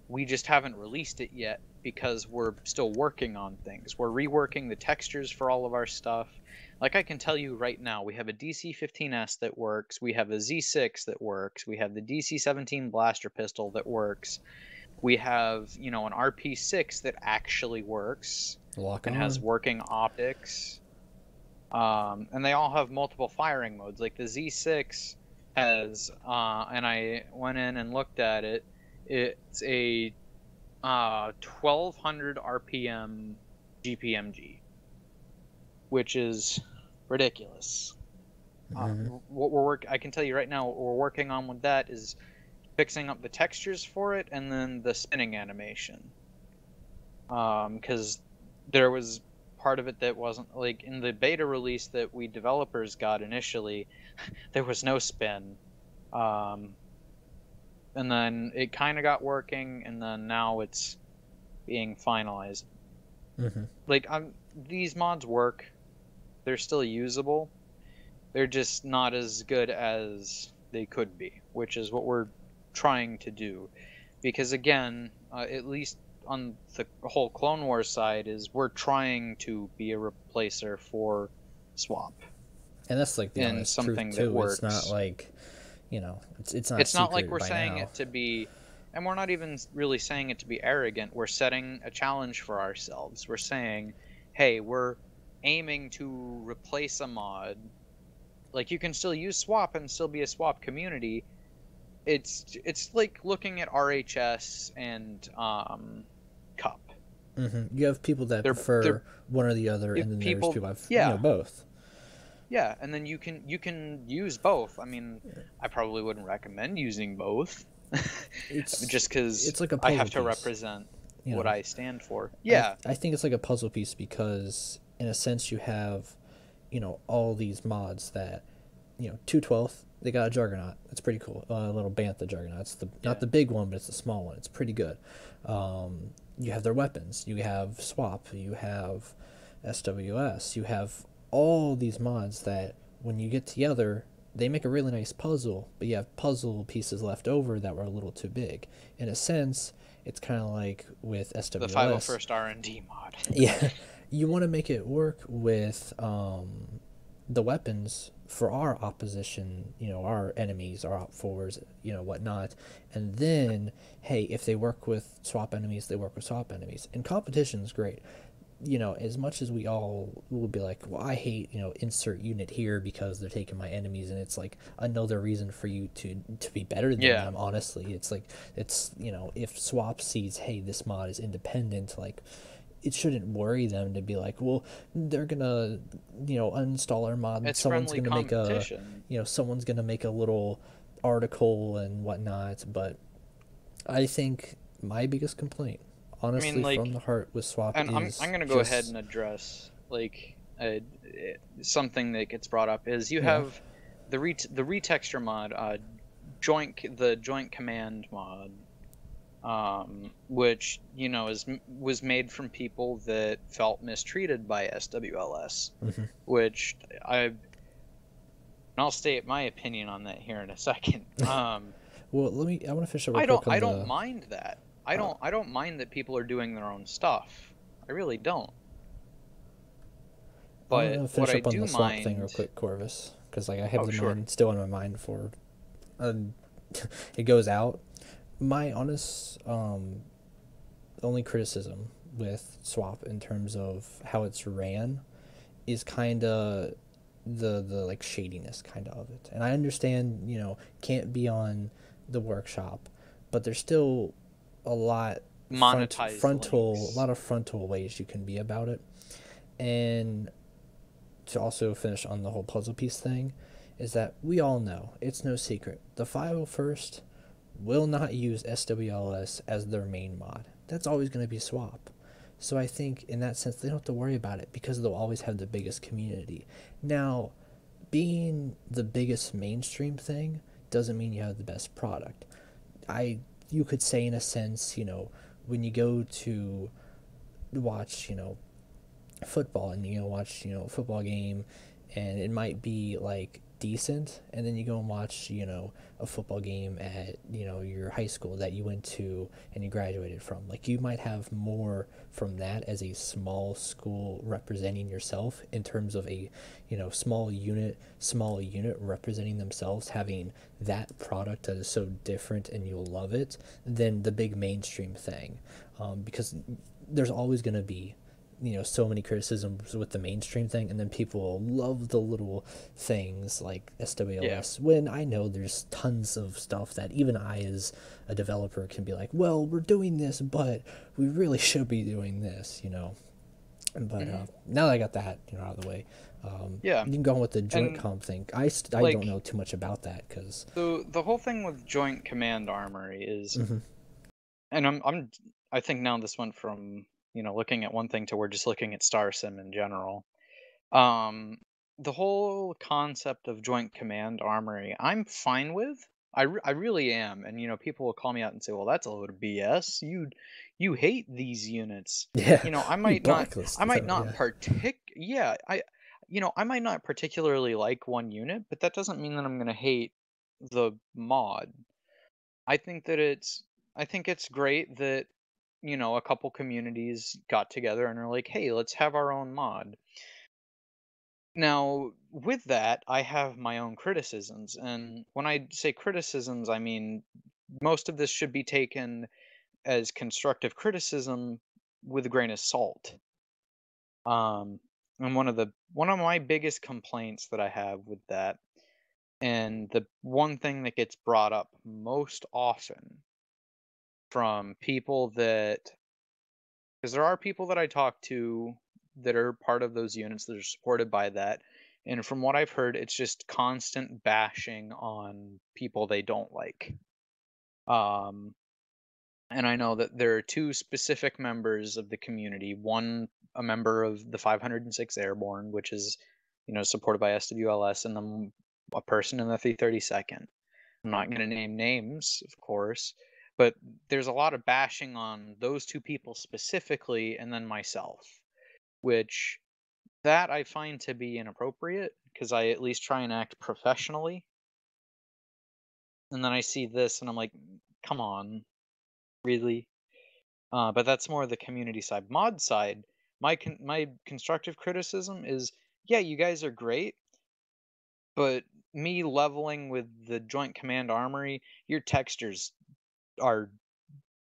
We just haven't released it yet because we're still working on things. We're reworking the textures for all of our stuff. Like I can tell you right now, we have a DC-15S that works. We have a Z6 that works. We have the DC-17 blaster pistol that works. We have, an RP6 that actually works Lock and on. has working optics. And they all have multiple firing modes. Like the Z6 has, and I went in and looked at it. It's a 1200 RPM GPMG, which is ridiculous. Mm-hmm. I can tell you right now, what we're working on with that is fixing up the textures for it and then the spinning animation. Because there was part of it that wasn't like in the beta release that we developers got initially, there was no spin. And then it kind of got working, and then now it's being finalized. Mm-hmm. Like, these mods work. They're still usable. They're just not as good as they could be, which is what we're trying to do. Because again, at least on the whole Clone Wars side, is we're trying to be a replacer for swap. And that's like the and honest something truth that too. works. It's not like, it's not. It's not like secret we're by saying now. it to be, and we're not even really saying it to be arrogant. We're setting a challenge for ourselves. We're saying, hey, we're aiming to replace a mod. Like, you can still use swap and still be a swap community. It's like looking at RHS and Cup. Mm-hmm. You have people that They're prefer one or the other, and then there's people that have, both. Yeah, and then you can use both. I mean, I probably wouldn't recommend using both. Just because it's like a I puzzle have to piece, represent what I stand for. I Yeah, think it's like a puzzle piece because, in a sense, you have, all these mods that, 212th, they got a Juggernaut. That's pretty cool. A little Bantha Juggernaut. It's not the big one, but it's the small one. It's pretty good. You have their weapons. You have Swap. You have SWS. You have all these mods that, when you get together, they make a really nice puzzle, but you have puzzle pieces left over that were a little too big. In a sense, it's kind of like with SWS. the 501st R&D mod. Yeah, you want to make it work with the weapons for our opposition, our enemies, our op fours, whatnot. And then, hey, if they work with swap enemies, they work with swap enemies. And competition is great. as much as we all will be like, well, I hate, insert unit here because they're taking my enemies, and it's like another reason for you to be better than Yeah. them. Honestly, it's like if swap sees, hey, this mod is independent, like it shouldn't worry them to be like, well, they're gonna uninstall our mod, and It's friendly competition. someone's gonna make a little article and whatnot. But I think my biggest complaint, I mean, honestly, from like, the heart with swap and I'm is gonna go ahead just and address like something that gets brought up is you yeah. have the retexture mod, joint command mod, which was made from people that felt mistreated by SWLS, Hmm. which I'll state my opinion on that here in a second. Well, I want to finish up real quick on I don't the. mind that. Uh, I don't mind that people are doing their own stuff. I really don't. I want But to what finish I up on do the swap thing real mind, quick, Corvus, because like I have oh the sure. mind still in my mind for, uh, it goes out. My honest only criticism with swap in terms of how it's ran is kind of the like shadiness kind of it. And I understand, can't be on the workshop, but there's still a lot Monetized frontal, a links. lot of frontal ways you can be about it. And to also finish on the whole puzzle piece thing is that we all know, it's no secret, the 501st will not use SWLS as their main mod. That's always going to be swap. So I think in that sense they don't have to worry about it because they'll always have the biggest community. Now, being the biggest mainstream thing doesn't mean you have the best product. I You could say in a sense, when you go to watch, football, and watch, a football game, and it might be like decent, and then you go and watch, a football game at, your high school that you went to and you graduated from. Like, you might have more from that as a small school representing yourself in terms of a, small unit representing themselves, having that product that is so different and you'll love it, than the big mainstream thing. Because there's always going to be, so many criticisms with the mainstream thing, and then people love the little things like Yeah. SWLS, when I know there's tons of stuff that even I as a developer can be like, well, we're doing this, but we really should be doing this. But Hmm. now that I got that, out of the way, Yeah. you can go on with the joint And comp thing. I don't know like, too much about that because so the whole thing with joint command armory is, mm-hmm. and I think now this went from looking at one thing to we're just looking at Star Sim in general. Um, the whole concept of joint command armory, I'm fine with. I really am, and people will call me out and say, "Well, that's a load of BS. You hate these units." Yeah, You know, I we might not. I blacklisted might them. not Yeah. partic. Yeah, I might not particularly like one unit, but that doesn't mean that I'm gonna hate the mod. I think that I think it's great that a couple communities got together and are like, "Hey, let's have our own mod." Now, with that, I have my own criticisms. And when I say criticisms, I mean most of this should be taken as constructive criticism with a grain of salt. Um, and one of my biggest complaints that I have with that, and the one thing that gets brought up most often from people that, because there are people that I talk to that are part of those units that are supported by that. And from what I've heard, it's just constant bashing on people they don't like. Um, and I know that there are two specific members of the community. One, a member of the 506 Airborne, which is, supported by SWLS, and then a person in the 332nd. I'm not going to name names, of course, but there's a lot of bashing on those two people specifically, and then myself, which that I find to be inappropriate because I at least try and act professionally. And then I see this and I'm like, come on, really? But that's more the community side. Mod side, my constructive criticism is, yeah, you guys are great, but me leveling with the Joint Command Armory, your textures are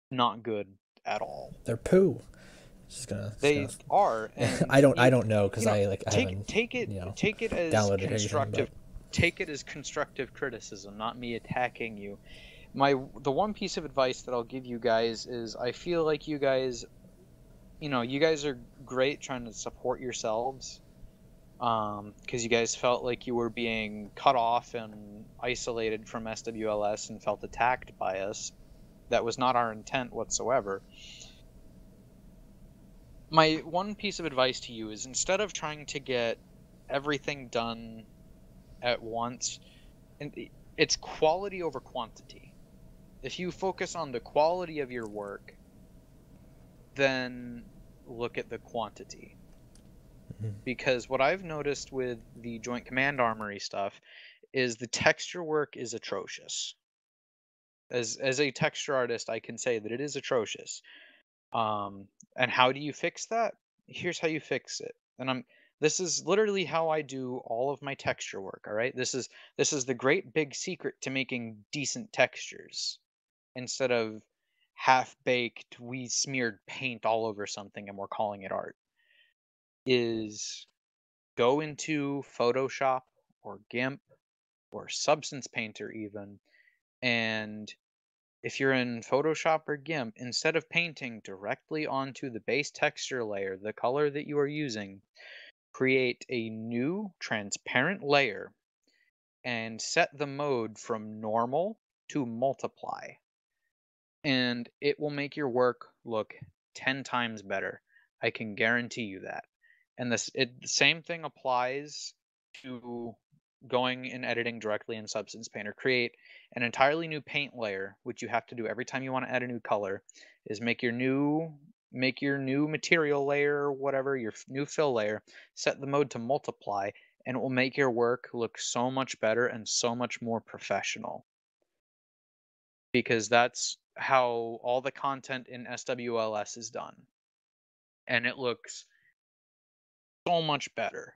not good at all. They're poo. They are, and I don't know because I haven't take it as downloaded constructive. anything, Take it as constructive criticism, not me attacking you. The one piece of advice that I'll give you guys is I feel like you guys, you guys are great trying to support yourselves, because you guys felt like you were being cut off and isolated from SWLS and felt attacked by us. That was not our intent whatsoever. My one piece of advice to you is, instead of trying to get everything done at once, and it's quality over quantity. If you focus on the quality of your work, then look at the quantity. Because what I've noticed with the Joint Command Armory stuff is the texture work is atrocious. As a texture artist, I can say that it is atrocious. And how do you fix that? Here's how you fix it. And this is literally how I do all of my texture work, all right? This is the great big secret to making decent textures. Instead of half-baked, we smeared paint all over something and we're calling it art. Is go into Photoshop or GIMP or Substance Painter even, and if you're in Photoshop or GIMP, instead of painting directly onto the base texture layer, the color that you are using, create a new transparent layer and set the mode from normal to multiply. And it will make your work look 10 times better. I can guarantee you that. And the same thing applies to going and editing directly in Substance Painter. Create an entirely new paint layer, which you have to do every time you want to add a new color, is make your new material layer or whatever, your new fill layer, set the mode to multiply, and it will make your work look so much better and so much more professional. Because that's how all the content in SWLS is done. And it looks so much better.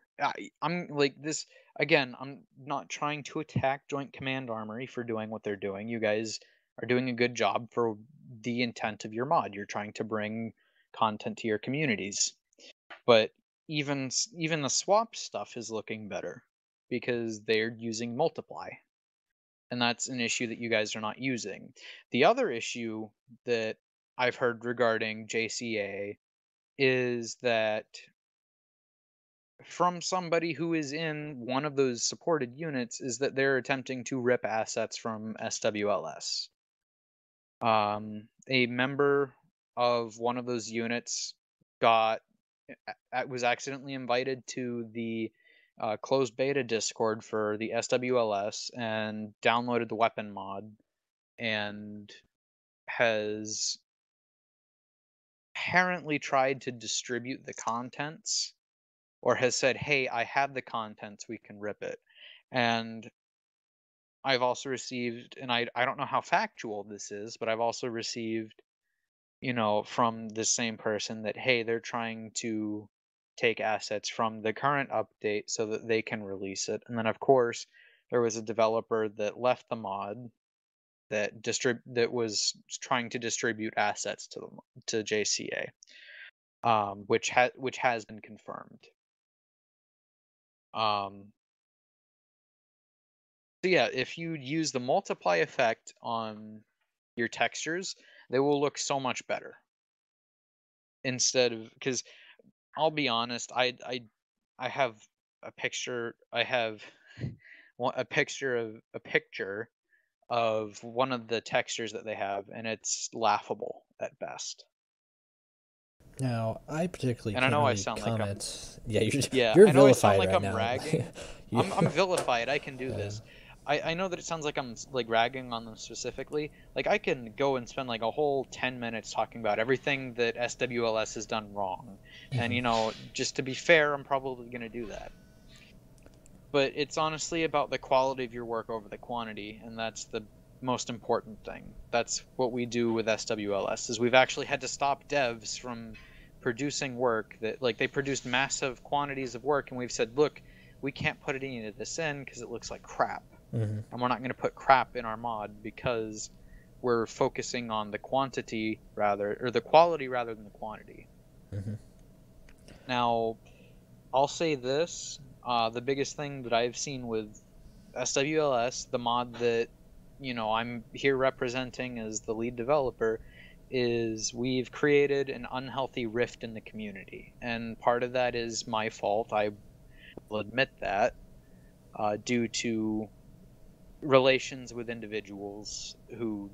I'm like this again, I'm not trying to attack Joint Command Armory for doing what they're doing. You guys are doing a good job for the intent of your mod. You're trying to bring content to your communities. But even the swap stuff is looking better because they're using multiply. And that's an issue that you guys are not using. The other issue that I've heard regarding JCA is that from somebody who is in one of those supported units is that they're attempting to rip assets from SWLS. A member of one of those units was accidentally invited to the closed beta Discord for the SWLS and downloaded the weapon mod and has apparently tried to distribute the contents, or has said, hey, I have the contents, we can rip it. And I've also received, and I don't know how factual this is, but I've also received, from the same person that, hey, they're trying to take assets from the current update so that they can release it. And then, of course, there was a developer that left the mod that was trying to distribute assets to JCA, which has been confirmed. So yeah, if you use the multiply effect on your textures, they will look so much better. Instead of, because I'll be honest, I have a picture. I have a picture of one of the textures that they have, and it's laughable at best. Now, I particularly and can't I know really I sound comment. yeah, you're I know I sound vilified like right I'm now. ragging. Yeah. I'm vilified. I can do this. I know that it sounds like I'm like ragging on them specifically. Like I can go and spend like a whole 10 minutes talking about everything that SWLS has done wrong. And just to be fair, I'm probably going to do that. But it's honestly about the quality of your work over the quantity, and that's the most important thing. That's what we do with SWLS, is we've actually had to stop devs from producing work that, like, they produced massive quantities of work, and we've said, look, we can't put any of this in because it looks like crap. And we're not going to put crap in our mod because we're focusing on the quantity or the quality rather than the quantity. Mm-hmm. Now, I'll say this, the biggest thing that I've seen with SWLS, the mod that, I'm here representing as the lead developer, is we've created an unhealthy rift in the community. And part of that is my fault. I will admit that, due to relations with individuals who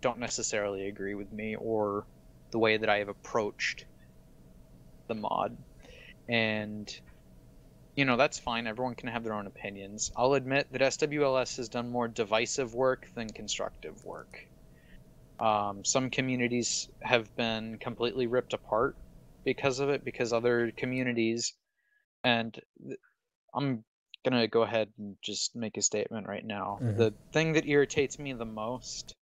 don't necessarily agree with me or the way that I have approached the mod. And that's fine. Everyone can have their own opinions. I'll admit that SWLS has done more divisive work than constructive work. Some communities have been completely ripped apart because of it, because other communities, and I'm gonna go ahead and just make a statement right now. Mm-hmm. The thing that irritates me the most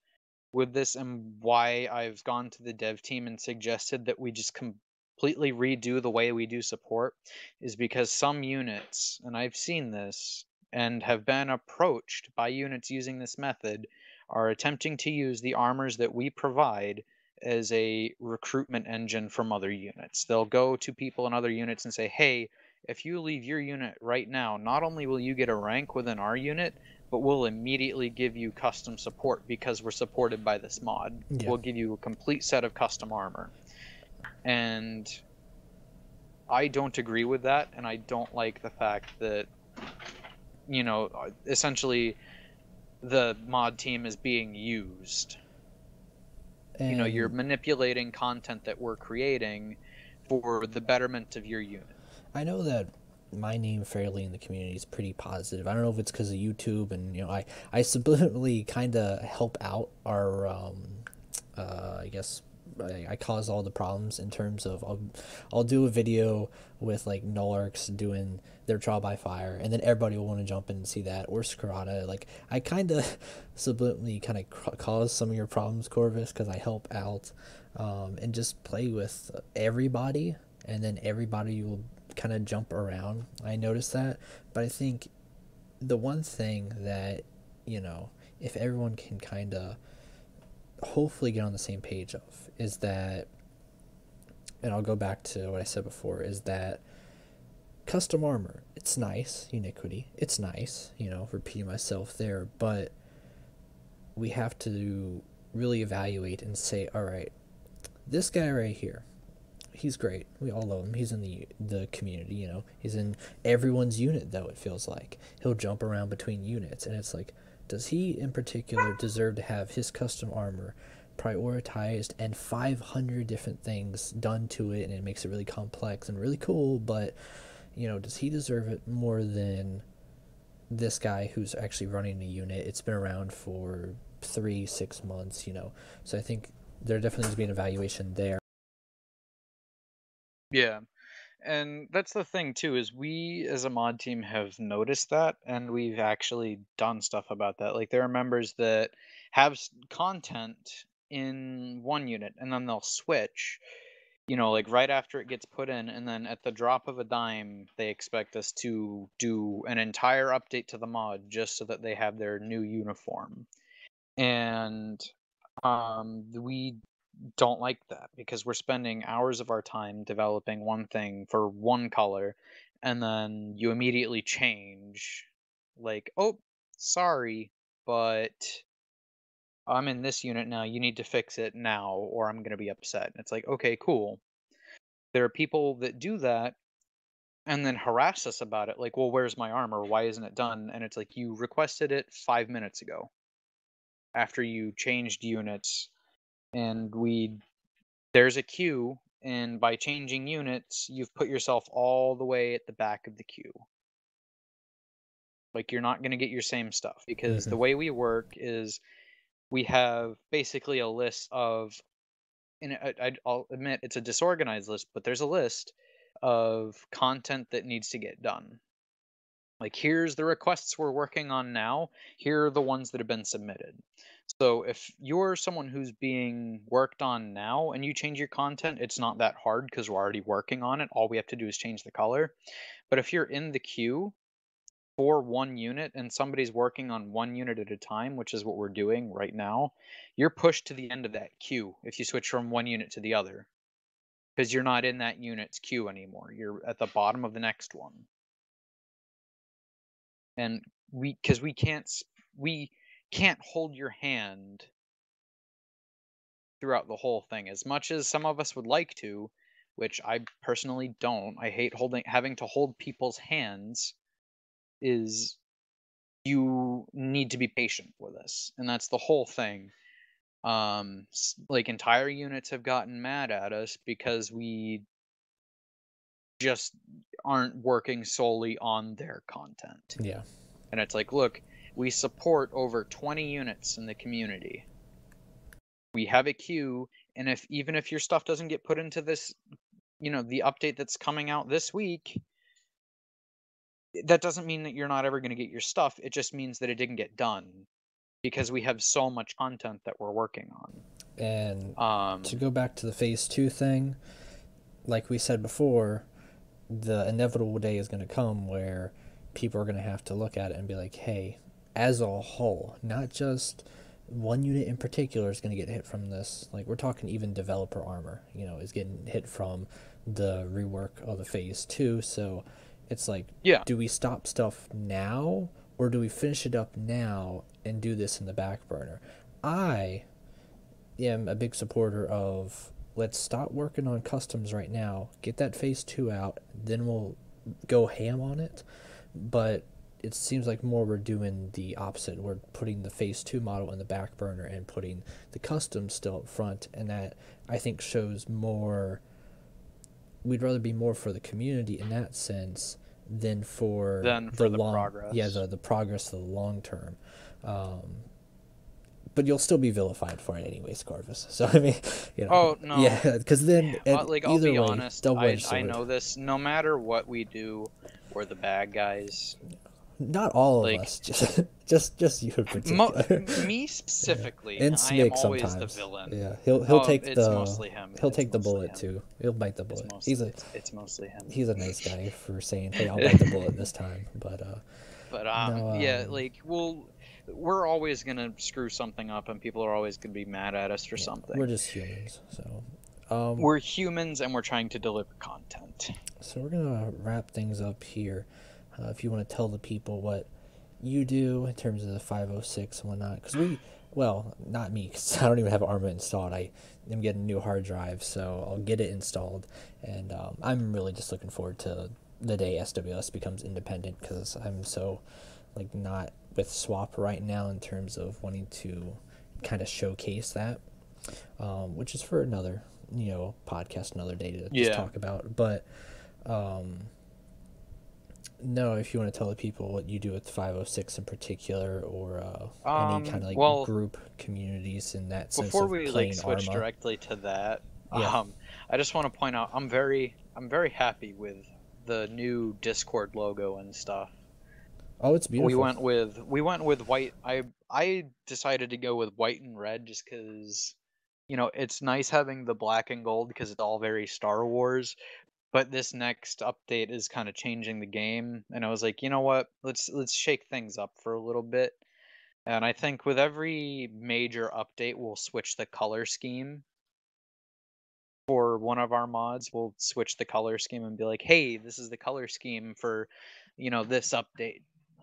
with this, and why I've gone to the dev team and suggested that we just completely redo the way we do support, is because some units, and I've seen this and have been approached by units using this method, are attempting to use the armors that we provide as a recruitment engine from other units. They'll go to people in other units and say, hey, if you leave your unit right now, not only will you get a rank within our unit, but we'll immediately give you custom support because we're supported by this mod. Yeah. We'll give you a complete set of custom armor. And I don't agree with that, and I don't like the fact that, essentially the mod team is being used. You're And manipulating content that we're creating for the betterment of your unit. I know that my name fairly in the community is pretty positive. I don't know if it's because of YouTube, and I subliminally kind of help out our I guess I cause all the problems in terms of I'll do a video with like Nularks doing their trial by fire, and then everybody will want to jump in and see that, or Scarata. Like I kind of subliminally kind of cause some of your problems, Corvus, because I help out and just play with everybody, and then everybody will kind of jump around. I noticed that, but I think the one thing that if everyone can kind of hopefully get on the same page of is that, and I'll go back to what I said before, is that custom armor, it's nice, Uniquity, it's nice, repeating myself there, but we have to really evaluate and say, all right, this guy right here, he's great. We all love him. He's in the community, He's in everyone's unit, though, it feels like. He'll jump around between units, and it's like, does he in particular deserve to have his custom armor prioritized and 500 different things done to it, and it makes it really complex and really cool, but, does he deserve it more than this guy who's actually running a unit? It's been around for 3-6 months, So I think there definitely needs to be an evaluation there. Yeah. And that's the thing too, is we as a mod team have noticed that, and we've actually done stuff about that. Like there are members that have content in one unit and then they'll switch, like right after it gets put in, and then at the drop of a dime they expect us to do an entire update to the mod just so that they have their new uniform. And we don't like that, because we're spending hours of our time developing one thing for one color, and then you immediately change, like, oh, sorry, but I'm in this unit now, you need to fix it now or I'm going to be upset. And it's like, okay, cool. There are people that do that and then harass us about it, like, well, where's my armor, why isn't it done? And it's like, you requested it 5 minutes ago after you changed units, and there's a queue, and by changing units, you've put yourself all the way at the back of the queue. Like, you're not going to get your same stuff, because Mm-hmm. the way we work is we have basically a list of, and I'll admit it's a disorganized list, but there's a list of content that needs to get done. Like, here's the requests we're working on now. Here are the ones that have been submitted. So if you're someone who's being worked on now and you change your content, it's not that hard because we're already working on it. All we have to do is change the color. But if you're in the queue for one unit and somebody's working on one unit at a time, which is what we're doing right now, you're pushed to the end of that queue if you switch from one unit to the other. because you're not in that unit's queue anymore. You're at the bottom of the next one. And because we can't hold your hand throughout the whole thing as much as some of us would like to, which I personally don't. I hate having to hold people's hands. Is you need to be patient with us, and that's the whole thing. Like entire units have gotten mad at us because we just aren't working solely on their content. Yeah. And it's like, look, we support over 20 units in the community. We have a queue, and even if your stuff doesn't get put into this, the update that's coming out this week, that doesn't mean that you're not ever going to get your stuff. It just means that it didn't get done because we have so much content that we're working on. And to go back to the phase 2 thing, like we said before, the inevitable day is going to come where people are going to have to look at it and be like, hey, as a whole, not just one unit in particular is going to get hit from this. Like, we're talking even developer armor, is getting hit from the rework of the phase 2. So it's like, yeah, do we stop stuff now, or do we finish it up now and do this in the back burner? I am a big supporter of, let's stop working on customs right now, get that phase 2 out, then we'll go ham on it. But it seems like more we're doing the opposite. We're putting the phase 2 model in the back burner and putting the customs still up front, and that, I think, shows more. We'd rather be more for the community in that sense than for the long progress. Yeah, the progress of the long term. But you'll still be vilified for it anyways, Corvus. So I mean, Oh no. Yeah, because then like, I'll be honest, I know this. No matter what we do, we're the bad guys. Not all of us, just you in particular. Me specifically, and I am Snake always sometimes. the villain. Yeah, he'll take it's the mostly him. He'll take the bullet him. too. He'll bite the bullet. It's mostly him. He's a nice guy for saying, "Hey, I'll bite the bullet this time." But yeah, like we're always gonna screw something up, and people are always gonna be mad at us for something. We're just humans, so. We're humans, and we're trying to deliver content. So we're gonna wrap things up here. If you want to tell the people what you do in terms of the 506 and whatnot, because not me, because I don't even have Arma installed. I am getting a new hard drive, so I'll get it installed, and I'm really just looking forward to the day SWS becomes independent, because I'm so not with Swap right now in terms of wanting to kind of showcase that, which is for another podcast, another day to just talk about. But no, if you want to tell the people what you do with 506 in particular, or any kind of group communities in that sense. Before we switch Arma. Directly to that, I just want to point out I'm very happy with the new Discord logo and stuff. Oh, it's beautiful. We went with white. I decided to go with white and red just because it's nice having the black and gold because it's all very Star Wars. But this next update is kind of changing the game, and I was like, you know what? Let's shake things up for a little bit. And I think with every major update, we'll switch the color scheme. For one of our mods, we'll switch the color scheme and be like, hey, this is the color scheme for, this update.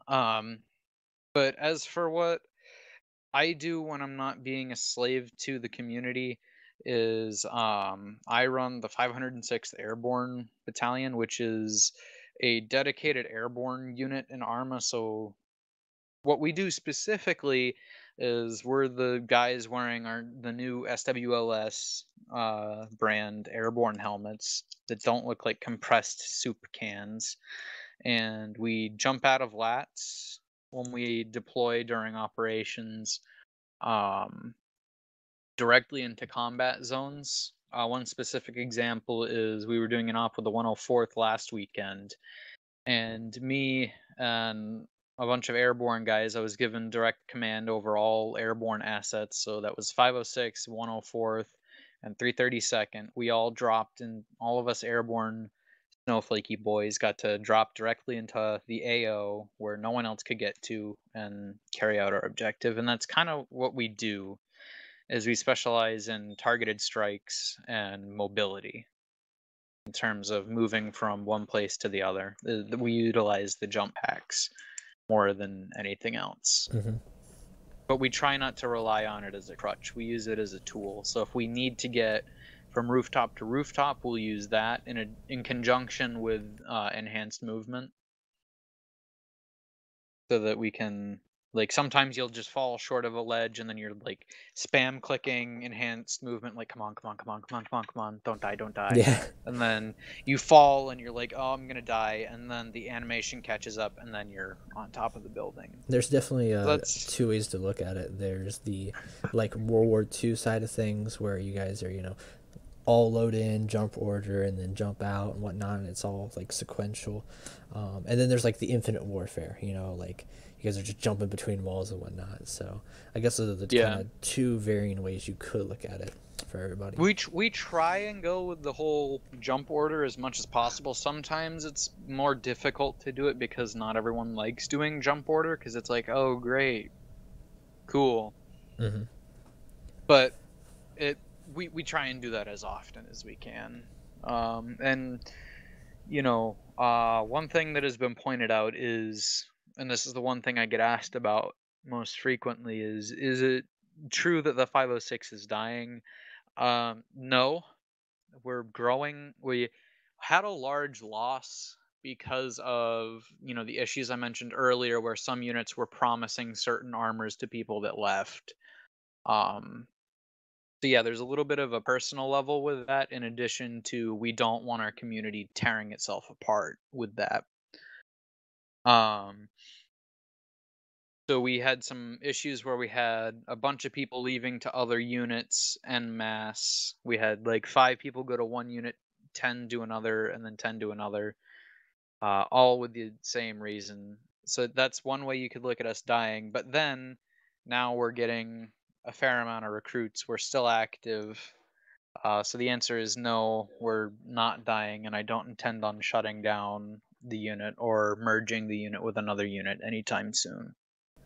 But as for what I do when I'm not being a slave to the community is I run the 506th Airborne Battalion, which is a dedicated airborne unit in Arma. So what we do specifically is we're the guys wearing the new SWLS brand airborne helmets that don't look like compressed soup cans, and we jump out of lats when we deploy during operations directly into combat zones. One specific example is we were doing an op with the 104th last weekend, and me and a bunch of airborne guys, I was given direct command over all airborne assets. So that was 506, 104th, and 332nd. We all dropped, and all of us airborne snowflakey boys got to drop directly into the AO where no one else could get to and carry out our objective. And that's kind of what we do, is we specialize in targeted strikes and mobility. in terms of moving from one place to the other. We utilize the jump packs more than anything else. Mm-hmm. But we try not to rely on it as a crutch. We use it as a tool. So if we need to get from rooftop to rooftop, we'll use that in conjunction with enhanced movement, so that we can, like, sometimes you'll just fall short of a ledge and then you're like spam clicking enhanced movement, like, come on, come on, come on, come on, come on, come on, don't die, don't die. Yeah. And then you fall and you're like, oh, I'm gonna die, and then the animation catches up and then you're on top of the building. There's definitely That's two ways to look at it. There's the like World War II side of things where you guys are, all load in, jump order, and then jump out and whatnot, and it's all like sequential. And then there's like the infinite warfare, like you guys are just jumping between walls and whatnot. So I guess those are the kind of two varying ways you could look at it for everybody. We try and go with the whole jump order as much as possible. Sometimes it's more difficult to do it because not everyone likes doing jump order, because it's like, oh great, cool. Mm-hmm. But we try and do that as often as we can. And one thing that has been pointed out is, and this is the one thing I get asked about most frequently, is it true that the 506 is dying? No, we're growing. We had a large loss because of the issues I mentioned earlier, where some units were promising certain armors to people that left. So yeah, there's a little bit of a personal level with that, in addition to we don't want our community tearing itself apart with that. So we had some issues where we had a bunch of people leaving to other units en masse. We had like 5 people go to one unit, 10 to another, and then 10 to another, all with the same reason. So that's one way you could look at us dying. But then now we're getting a fair amount of recruits. We're still active. So the answer is no, we're not dying, and I don't intend on shutting down the unit or merging the unit with another unit anytime soon.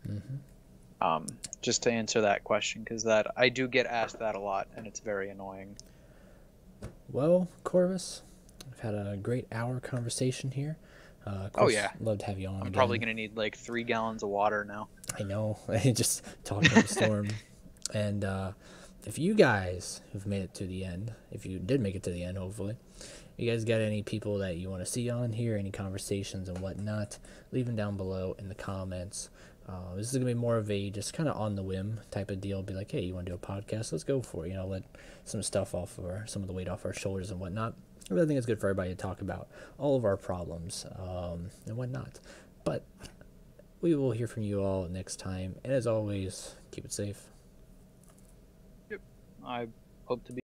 Mm-hmm. Just to answer that question, because that I do get asked that a lot, and it's very annoying. Well, Corvus, I've had a great hour conversation here. Oh yeah, love to have you on. I'm probably gonna need like 3 gallons of water now. I know. Just talking about the storm. And if you guys who've made it to the end, if you did make it to the end, hopefully, you guys got any people that you want to see on here, any conversations and whatnot, leave them down below in the comments. This is going to be more of a just kind of on the whim type of deal. Be like, hey, you want to do a podcast? Let's go for it. Let some stuff off, or some of the weight off our shoulders and whatnot. I really think it's good for everybody to talk about all of our problems and whatnot. But we will hear from you all next time. And as always, keep it safe. Yep. I hope to be